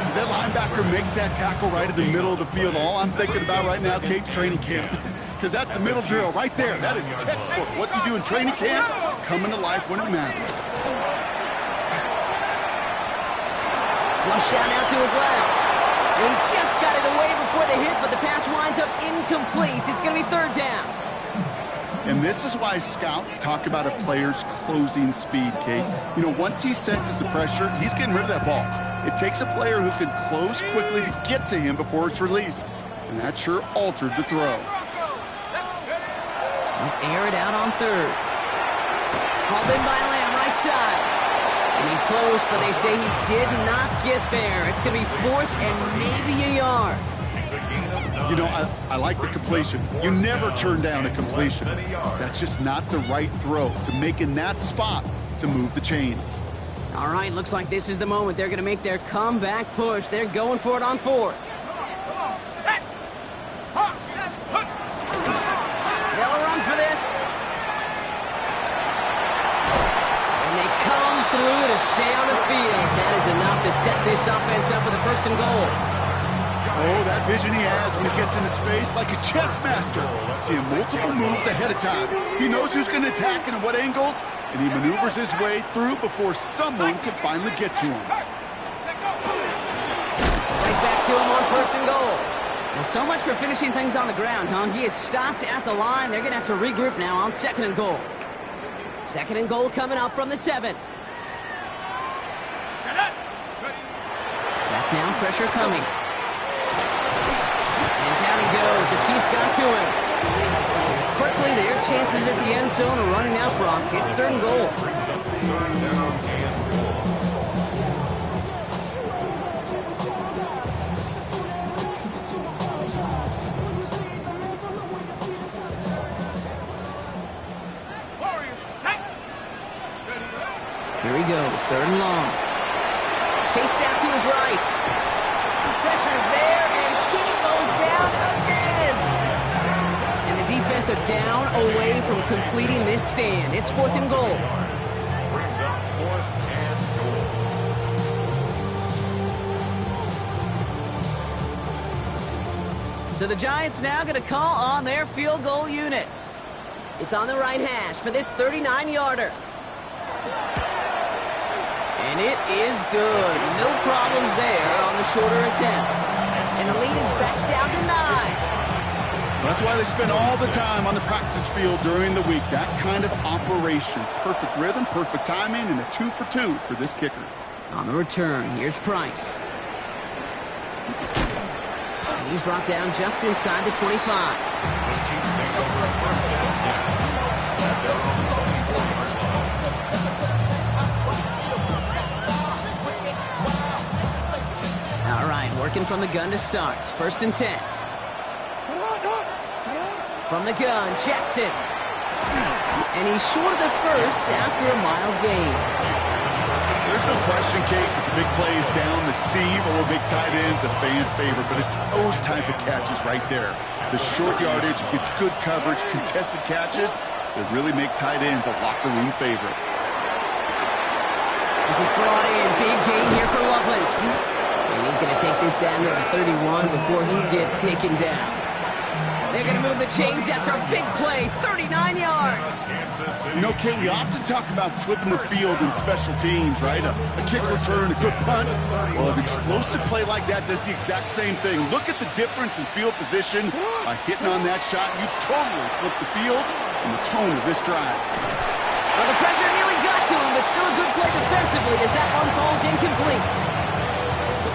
As that linebacker makes that tackle right in the middle of the field, all I'm thinking about right now, Kate's training camp. Because that's the middle drill right there. That is textbook. What you do in training camp, coming to life when it matters. Flush down out to his left. And he just got it away before the hit, but the pass winds up incomplete. It's going to be third down. And this is why scouts talk about a player's closing speed, Kate. You know, once he senses the pressure, he's getting rid of that ball. It takes a player who can close quickly to get to him before it's released. And that sure altered the throw. Air it out on third. Hauled in by Lamb, right side. And he's close, but they say he did not get there. It's going to be 4th and maybe a yard. You know, I like the completion. You never turn down a completion. That's just not the right throw to make in that spot to move the chains. All right, looks like this is the moment. They're going to make their comeback push. They're going for it on 4th. They'll run for this. And they come through to stay on the field. That is enough to set this offense up with a 1st and goal. Oh, that vision he has when he gets into space like a chess master. Seeing multiple moves ahead of time. He knows who's going to attack and at what angles, and he maneuvers his way through before someone can finally get to him. Right back to him on 1st and goal. Well, so much for finishing things on the ground, huh? He is stopped at the line. They're going to have to regroup now on 2nd and goal. 2nd and goal coming up from the 7. Back now, pressure coming. And down he goes. The Chiefs got to him. Quickly, their chances at the end zone are running out, Brock. It's 3rd and goal. Here he goes, 3rd and long. Chased out to his right. Pressure's there, and he goes down again. And the defense are down away from completing this stand. It's 4th and goal. Brings up 4th and goal. So the Giants now going to call on their field goal unit. It's on the right hash for this 39-yarder. And it is good. No problems there on the shorter attempt. And the lead is back down to 9. That's why they spend all the time on the practice field during the week. That kind of operation. Perfect rhythm, perfect timing, and a 2 for 2 for this kicker. On the return, here's Price. And he's brought down just inside the 25. The Chiefs take over a 1st and 10 at their own 24-yard line. All right, working from the gun to start. 1st and 10. From the gun, Jackson. And he's short of the 1st after a mile gain. There's no question, Kate, that the big plays down the seam or big tight ends a fan favorite, but it's those type of catches right there. The short yardage, gets good coverage, contested catches that really make tight ends a locker room favorite. This is brought in. Big gain here for Loveland. And he's going to take this down to the 31 before he gets taken down. They're going to move the chains after a big play, 39 yards. You know, Kate, we often talk about flipping the field in special teams, right? A kick return, a good punt. Well, an explosive play like that does the exact same thing. Look at the difference in field position. By hitting on that shot, you've totally flipped the field and the tone of this drive. Well, the pressure nearly got to him, but still a good play defensively as that one falls incomplete.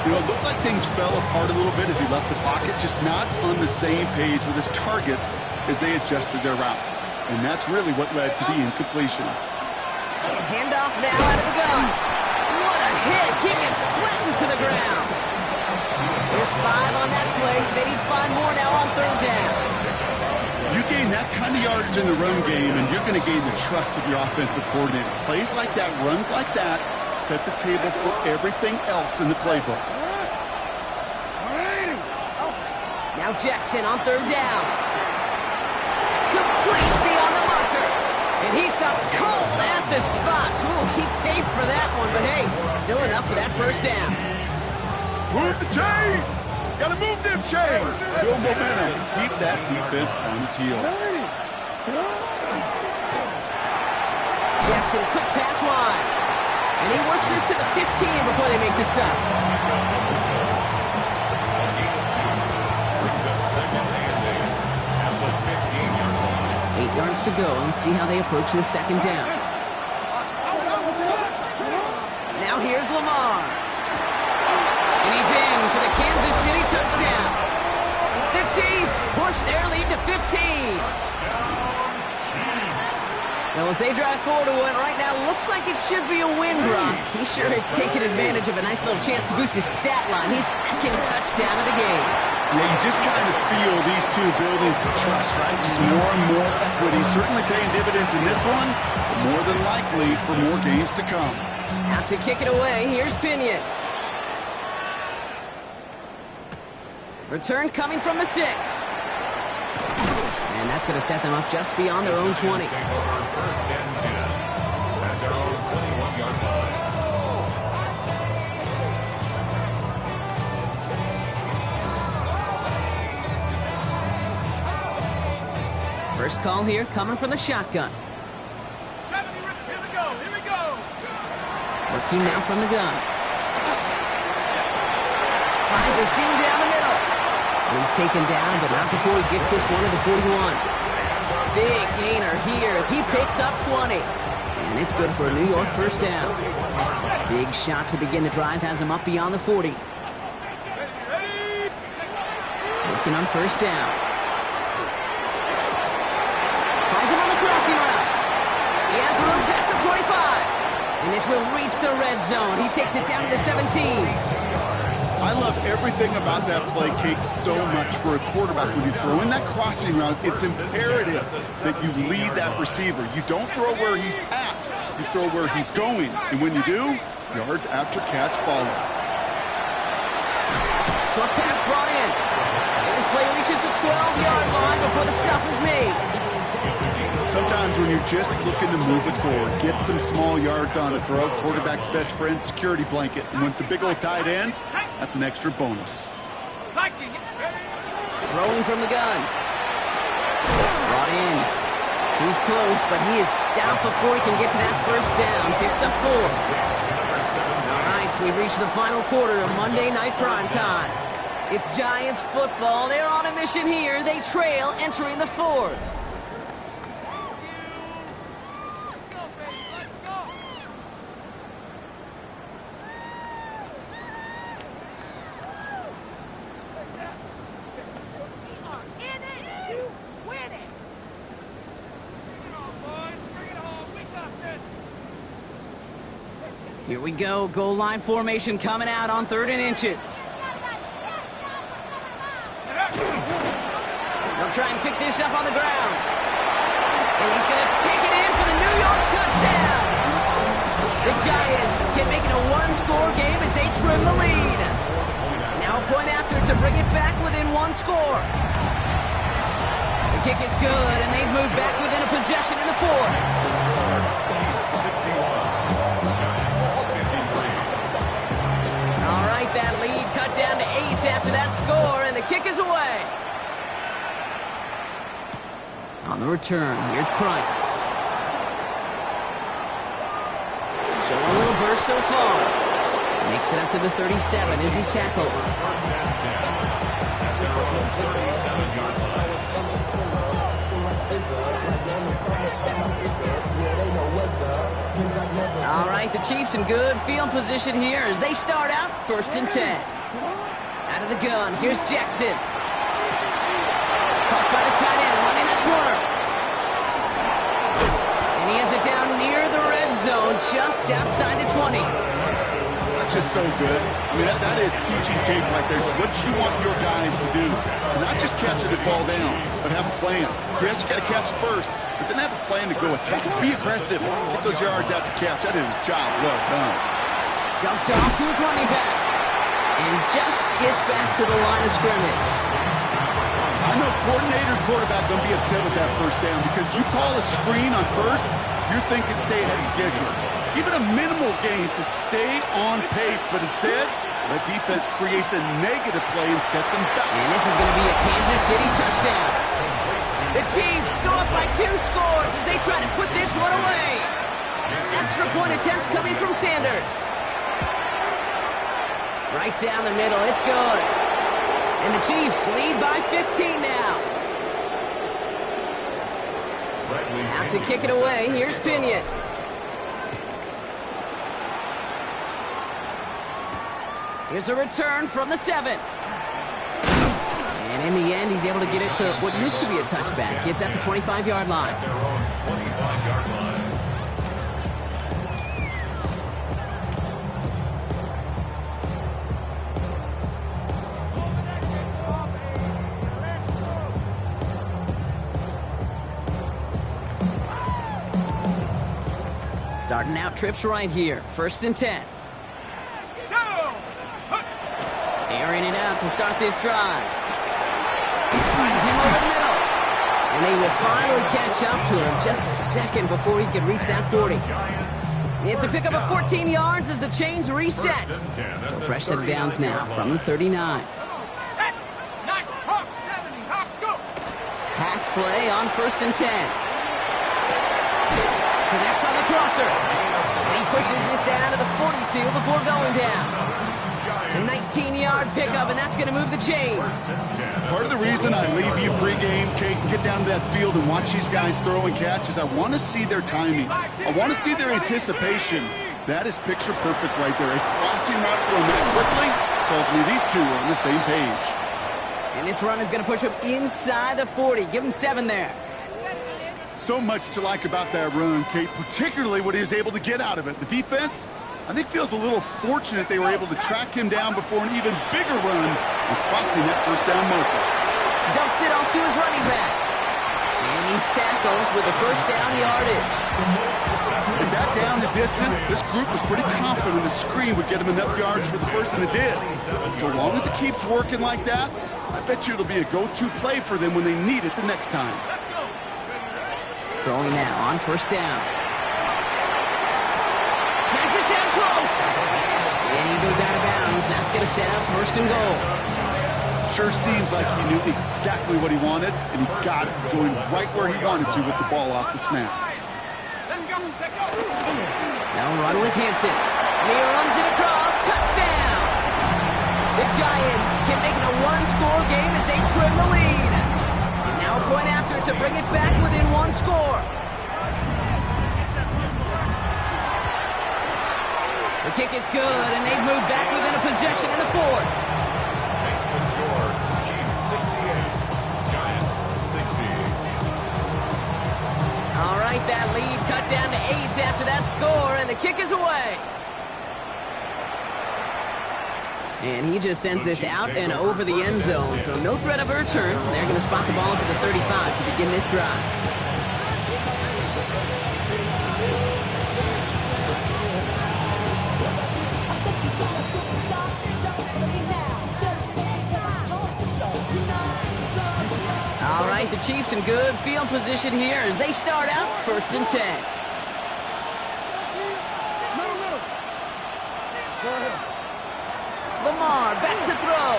You know, it looked like things fell apart a little bit as he left the pocket, just not on the same page with his targets as they adjusted their routes. And that's really what led to the incompletion. Handoff now out of the gun. What a hit. He gets flattened to the ground. There's 5 on that play. They need 5 more now on 3rd down. You gain that kind of yardage in the run game, and you're going to gain the trust of your offensive coordinator. Plays like that, runs like that, set the table for everything else in the playbook. Now Jackson on 3rd down. Complete beyond the marker. And he stopped cold at the spot. Ooh, he paid for that one, but hey, still enough for that 1st down. Move the chains! Gotta move them chains! Build momentum. Keep that defense on its heels. Jackson, quick pass wide. And he works this to the 15 before they make the stop. Brings up 2nd and 8 at the 15-yard line. 8 yards to go. Let's see how they approach this 2nd down. Now here's Lamar. And he's in for the Kansas City touchdown. The Chiefs push their lead to 15. Well, as they drive forward to what right now looks like it should be a win, Brock. He sure has taken advantage of a nice little chance to boost his stat line. His second touchdown of the game. Yeah, you just kind of feel these two building some trust, right? Just more and more equity. Certainly paying dividends in this one, but more than likely for more games to come. Out to kick it away. Here's Pinion. Return coming from the 6. And that's going to set them up just beyond their own 20. First and 10 at their own 21-yard line. First call here coming from the shotgun. 70, here we go, here we go. Working now from the gun. Finds a seam down the middle. He's taken down, but not before he gets this one to the 41. Big gainer here as he picks up 20. And it's good for a New York first down. Big shot to begin the drive has him up beyond the 40. Working on first down. Finds him on the crossing route. He has room past the 25. And this will reach the red zone. He takes it down to the 17. I love everything about that play, Kate, so much for a quarterback. When you throw in that crossing route, it's imperative that you lead that receiver. You don't throw where he's at, you throw where he's going. And when you do, yards after catch follow. Short pass brought in. And this play reaches the 12-yard line before the stop is made. Sometimes when you're just looking to move it forward, get some small yards on a throw, quarterback's best friend, security blanket. And when it's a big old tight end, that's an extra bonus. Throwing from the gun. Brought in. He's close, but he is stopped before he can get to that first down. Picks up 4. All right, we've reached the final quarter of Monday Night Prime Time. It's Giants football. They're on a mission here. They trail entering the 4th. Here we go, goal line formation coming out on 3rd and inches. They'll try and pick this up on the ground. And he's going to take it in for the New York touchdown. The Giants can make it a one-score game as they trim the lead. Now a point after to bring it back within 1 score. The kick is good, and they've moved back within a possession in the 4th. All right, that lead cut down to 8 after that score, and the kick is away. On the return, here's Price. Showing a little burst so far. Makes it up to the 37 as he's tackled. First and 10 at their own 37-yard line. All right, the Chiefs in good field position here as they start out 1st and 10. Out of the gun, here's Jackson. Caught by the tight end, running that corner. And he has it down near the red zone, just outside the 20. That's just so good. I mean, that is teaching tape right there. It's what you want your guys to do. To not just catch it and fall down, but have a plan. Yes, you got to catch it first, but then have a plan to go attack. Be aggressive. Get those yards after catch. That is a job well done. Dumped off to his running back. And just gets back to the line of scrimmage. I know coordinator and quarterback going to be upset with that first down because you call a screen on first, you're thinking stay ahead of schedule. Even a minimal gain to stay on pace, but instead, the defense creates a negative play and sets them back. And this is going to be a Kansas City touchdown. The Chiefs go up by 2 scores as they try to put this one away. Extra point attempt coming from Sanders. Right down the middle, it's good. And the Chiefs lead by 15 now. Out to kick it away, here's Pinion. Here's a return from the 7. And in the end, he's able to get it to what used to be a touchback. It's at the 25-yard line. Their own 25-yard line. Starting out trips right here. 1st and 10. Airing it out to start this drive. He finds him over the middle. And they will finally catch up to him just a second before he could reach that 40. It's a pickup of 14 yards as the chains reset. So fresh set of downs now from the 39. Pass play on 1st and 10. Connects on the crosser. And he pushes this down to the 42 before going down. A 19-yard pickup, and that's going to move the chains. Part of the reason I leave you pregame, Kate, and get down to that field and watch these guys throw and catch is I want to see their timing. I want to see their anticipation. That is picture perfect right there. A crossing route thrown that quickly tells me these two are on the same page. And this run is going to push him inside the 40. Give him 7 there. So much to like about that run, Kate, particularly what he was able to get out of it. The defense, I think, feels a little fortunate they were able to track him down before an even bigger run and crossing that 1st down marker. Dumps it off to his running back. And he's tackled with the 1st down yardage. With that down the distance, this group was pretty confident the screen would get him enough yards for the 1st, and it did. And so long as it keeps working like that, I bet you it'll be a go-to play for them when they need it the next time. Throwing now on 1st down. Has it down close. And he goes out of bounds. That's going to set up 1st and goal. Sure seems like he knew exactly what he wanted, and he got it going right where he wanted to with the ball off the snap. Now run with Hampton. And he runs it across. Touchdown! The Giants can make it a 1-score game as they trim the lead. Now going after it to bring it back within 1 score. The kick is good, and they've moved back within a possession in the 4th. Makes the score Chiefs 68, Giants 60. All right, that lead cut down to 8 after that score, and the kick is away. And he just sends this out and over the end zone, so no threat of a return. They're going to spot the ball to the 35 to begin this drive. All right, the Chiefs in good field position here as they start out 1st and 10. Lamar back to throw.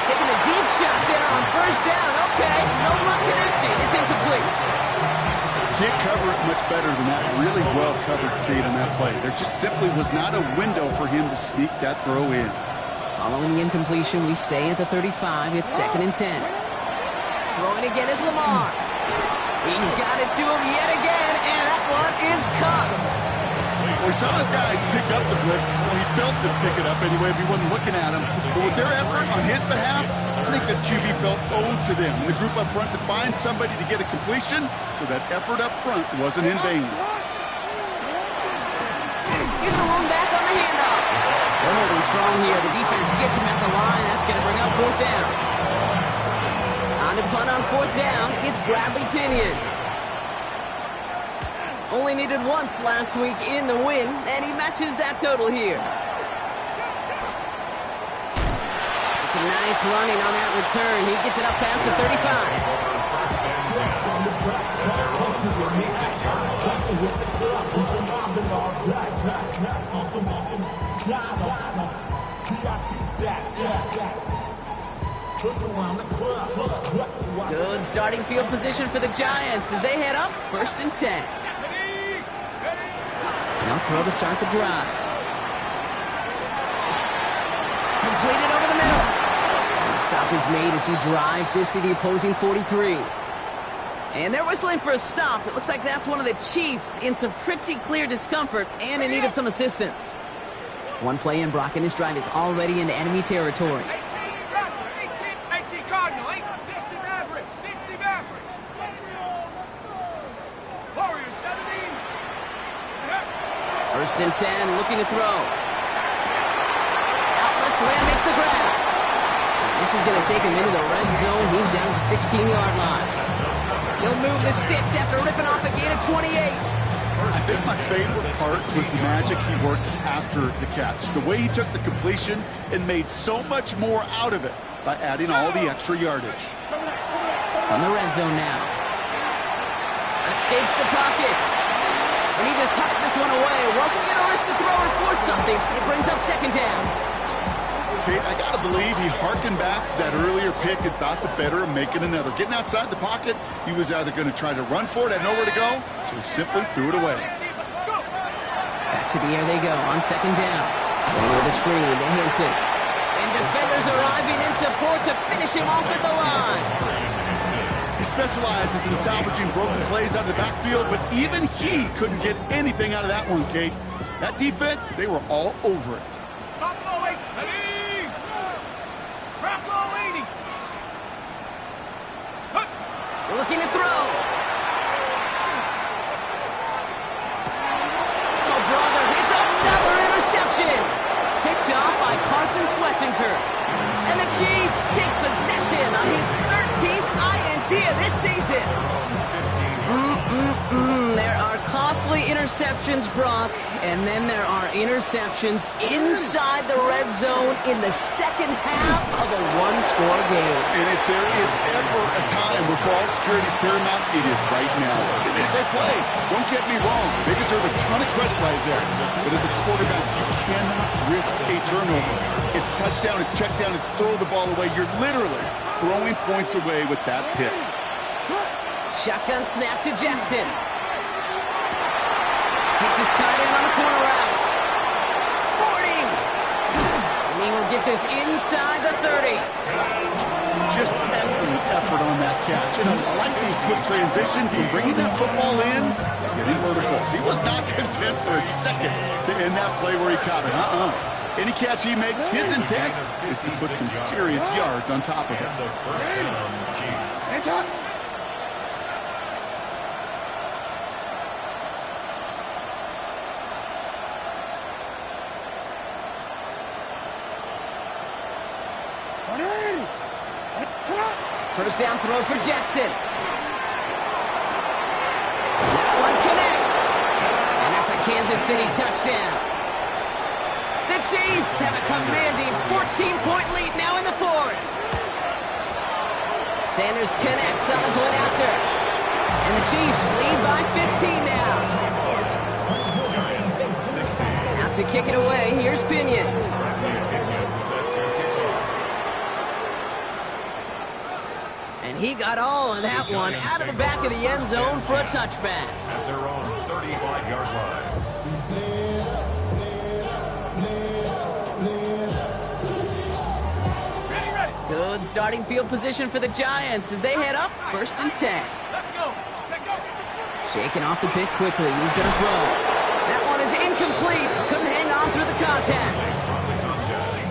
Taking a deep shot there on 1st down. Okay, no luck connecting. It's incomplete. Can't cover it much better than that. Really well covered, Kate, on that play. There just simply was not a window for him to sneak that throw in. Following the incompletion, we stay at the 35. It's 2nd and 10. Throwing again is Lamar. He's got it to him yet again, and that one is caught. We saw his guys pick up the blitz. Well, he felt to pick it up anyway if he wasn't looking at him. But with their effort on his behalf, I think this QB felt owed to them. And the group up front to find somebody to get a completion, so that effort up front wasn't in vain. Here's the one back on the handoff. They're holding strong here. The defense gets him at the line. That's going to bring up 4th down. On to punt on 4th down. It's Bradley Pinion. Only needed once last week in the win, and he matches that total here. It's a nice running on that return. He gets it up past the 35. Good starting field position for the Giants as they head up 1st and 10. Now throw to start the drive. Completed over the middle. And the stop is made as he drives this to the opposing 43. And they're whistling for a stop. It looks like that's one of the Chiefs in some pretty clear discomfort and in need of some assistance. One play in, Brock, and this drive is already into enemy territory. 18 Cardinal, 60 Maverick, 60 Maverick. Warriors 17. 1st and 10, looking to throw. Out left, Lamb makes the grab. This is going to take him into the red zone. He's down to the 16-yard line. He'll move the sticks after ripping off a gain of 28. I think my favorite part was the magic he worked after the catch. The way he took the completion and made so much more out of it by adding all the extra yardage. On the red zone now. Escapes the pocket. And he just hucks this one away. Wasn't going to risk a throw or force something. It brings up second down. Kate, I got to believe he harkened back to that earlier pick and thought the better of making another. Getting outside the pocket, he was either going to try to run for it, had nowhere to go, so he simply threw it away. Back to the air they go on second down. Over the screen to Hinton. And defenders arriving in support to finish him off at the line. He specializes in salvaging broken plays out of the backfield, but even he couldn't get anything out of that one, Kate. That defense, they were all over it. Looking to throw. Oh, brother, it's another interception. Picked off by Carson Schlesinger. And the Chiefs take possession on his 13th INT of this season. There are costly interceptions, Brock, and then there are interceptions inside the red zone in the second half of a one-score game. And if there is ever a time where ball security is paramount, it is right now. They play. Don't get me wrong. They deserve a ton of credit right there. But as a quarterback, you cannot risk a turnover. It's touchdown, it's check down, it's throw the ball away. You're literally throwing points away with that pick. Shotgun snap to Jackson. Hits his tight end on the corner route. 40! And he will get this inside the 30. Just excellent effort on that catch. And a lightning quick transition from bringing that football in to getting vertical. He was not content for a second to end that play where he caught it. Any catch he makes, his intent is to put some serious yards on top of it. The first down, Chiefs. First down throw for Jackson. That one connects. And that's a Kansas City touchdown. The Chiefs have a commanding 14-point lead now in the fourth. Sanders connects on the point after. And the Chiefs lead by 15 now. Out to kick it away, here's Pinion. And he got all of that one out of the back of the end zone for a touchback. At their own 35-yard line. Good starting field position for the Giants as they head up 1st and 10. Let's go. Shaking off the pick quickly. He's going to throw. That one is incomplete. Couldn't hang on through the contact.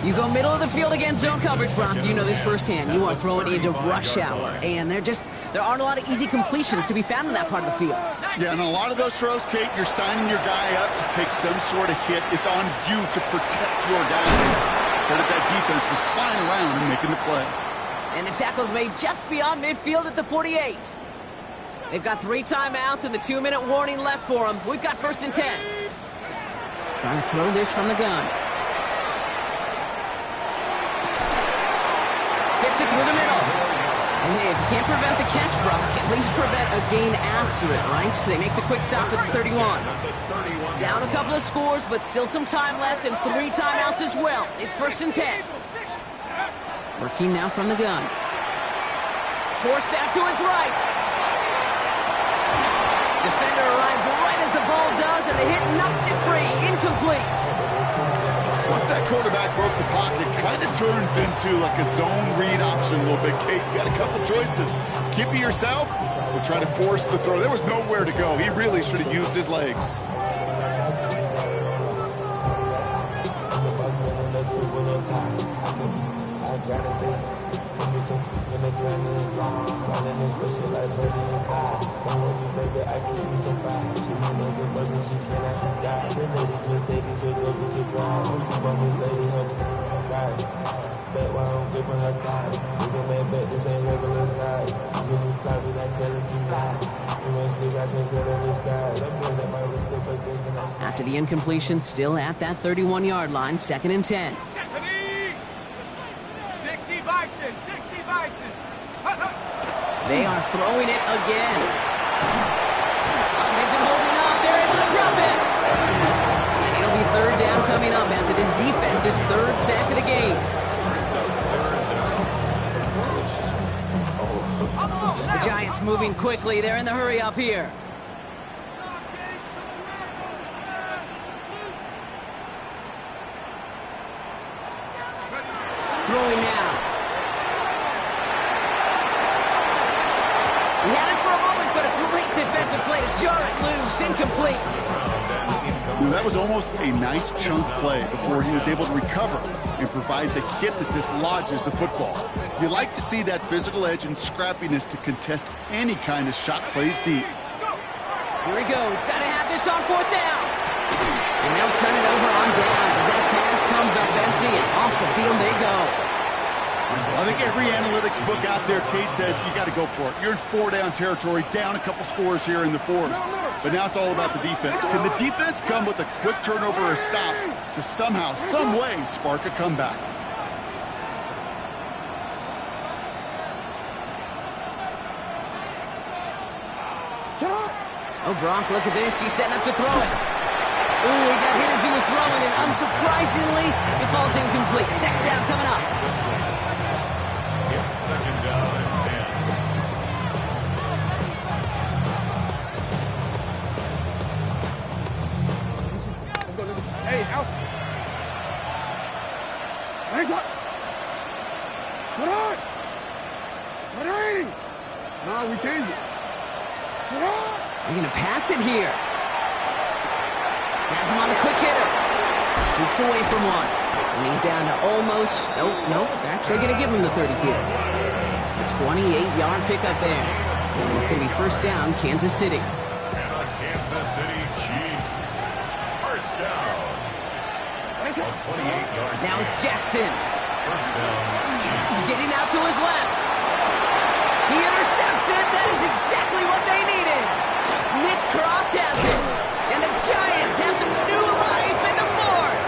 You go middle of the field against zone coverage, Brock. You know this firsthand. You are throwing into rush hour, and there aren't a lot of easy completions to be found in that part of the field. Yeah, and a lot of those throws, Kate, you're signing your guy up to take some sort of hit. It's on you to protect your guys. Credit that defense for flying around and making the play. And the tackle's made just beyond midfield at the 48. They've got 3 timeouts and the 2-minute warning left for them. We've got 1st and 10. Trying to throw this from the gun. Fits it through the middle. And hey, if you can't prevent the catch, Brock, at least prevent a gain after it, right? So they make the quick stop at the 31. Down a couple of scores, but still some time left and 3 timeouts as well. It's 1st and 10. Working now from the gun. Forced out to his right. Defender arrives right as the ball does, and the hit knocks it free. Incomplete. Once that quarterback broke the pocket, it kind of turns into like a zone read option a little bit. Kate, you got a couple choices. Keep it yourself or try to force the throw. There was nowhere to go. He really should have used his legs. After the incompletion, still at that 31-yard line, 2nd and 10. 60 Bison, 60 Bison. They are throwing it again. Isn't holding up. They're able to drop it. And it'll be 3rd down coming up after this defense's 3rd sack of the game. The Giants moving quickly. They're in the hurry up here. Throwing now. He had it for a moment, but a great defensive play to jar it loose. Incomplete. That was almost a nice chunk play before he was able to recover and provide the hit that dislodges the football. You like to see that physical edge and scrappiness to contest any kind of shot plays deep. Here he goes. Got to have this on 4th down. And they'll turn it over on downs as that pass comes up empty and off the field they go. I think every analytics book out there, Kate said, you got to go for it. You're in 4-down territory, down a couple scores here in the 4th. But now it's all about the defense. Can the defense come with a quick turnover or a stop to somehow, some way, spark a comeback? Oh, Gronk, look at this. He's setting up to throw it. Ooh, he got hit as he was throwing, and unsurprisingly, it falls incomplete. 2nd down coming up. It's 2nd down and 10. Hey, out. Hands up. Put on. Put on. No, we change it. Put on. They're going to pass it here. Has him on a quick hitter. Jukes away from one. And he's down to almost... Nope. They're actually going to give him the 30 here. A 28-yard pickup there. And it's going to be 1st down, Kansas City. And the Kansas City Chiefs. 1st down. A 28-yard. Now it's Jackson. 1st down, Chiefs. Getting out to his left. He intercepts it. That is exactly what they needed. Nick Cross has it. And the Giants have some new life in the 4th.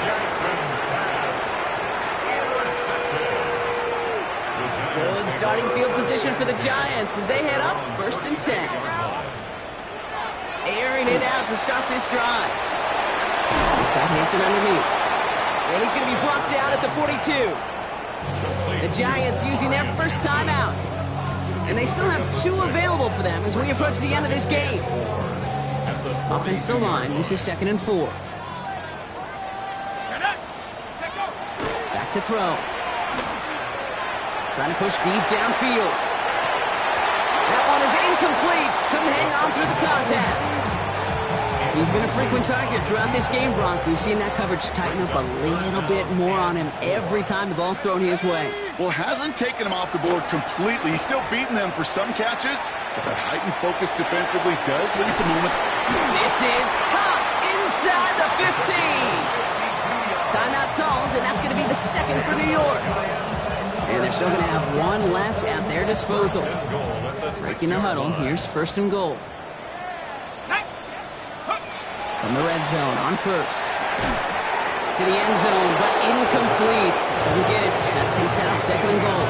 Jackson's pass intercepted. Good starting field position for the Giants as they head up 1st and 10. Airing it out to start this drive. He's got Hampton underneath. And he's going to be brought down at the 42. The Giants using their 1st time out. And they still have 2 available for them as we approach the end of this game. Offensive line, this is 2nd and 4. Back to throw. Trying to push deep downfield. That one is incomplete. Couldn't hang on through the contact. He's been a frequent target throughout this game, Bronk. We've seen that coverage tighten up a little bit more on him every time the ball's thrown his way. Well, hasn't taken him off the board completely. He's still beating them for some catches, but that heightened focus defensively does lead to movement. This is caught inside the 15. Timeout called, and that's going to be the 2nd for New York. And they're still going to have 1 left at their disposal. Breaking the huddle, here's 1st and goal. From the red zone on 1st. To the end zone, but incomplete. Doesn't get it. That's going to set up 2nd and goal.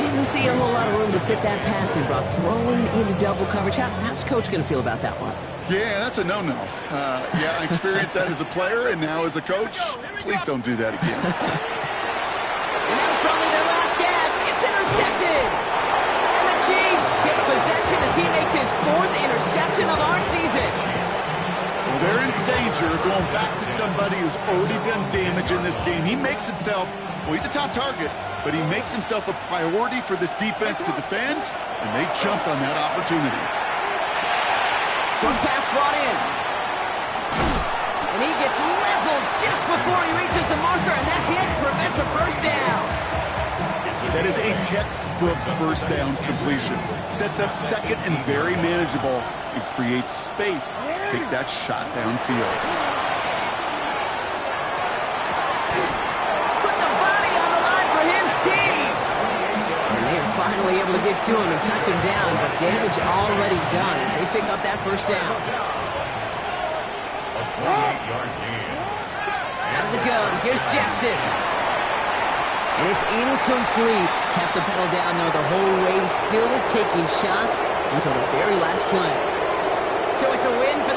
Didn't see a whole lot of room to fit that passing, Brock. Throwing into double coverage. How's Coach going to feel about that one? Yeah, that's a no-no. Yeah, I experienced that as a player and now as a coach. Please don't do that again. And that was probably their last gasp. It's intercepted. And the Chiefs take possession as he makes his 4th interception of our season. Well, they're in danger going back to somebody who's already done damage in this game. He makes himself, well, he's a top target, but he makes himself a priority for this defense to defend, and they jumped on that opportunity. Short pass brought in. And he gets leveled just before he reaches the marker, and that hit prevents a 1st down. That is a textbook 1st down completion. Sets up 2nd and very manageable and creates space to take that shot downfield. Put the body on the line for his team. And they are finally able to get to him and touch him down, but damage already done as they pick up that first down. A 28-yard gain. Out of the gun, here's Jackson. And it's incomplete. Kept the pedal down, though, the whole way, still taking shots until the very last play. So it's a win for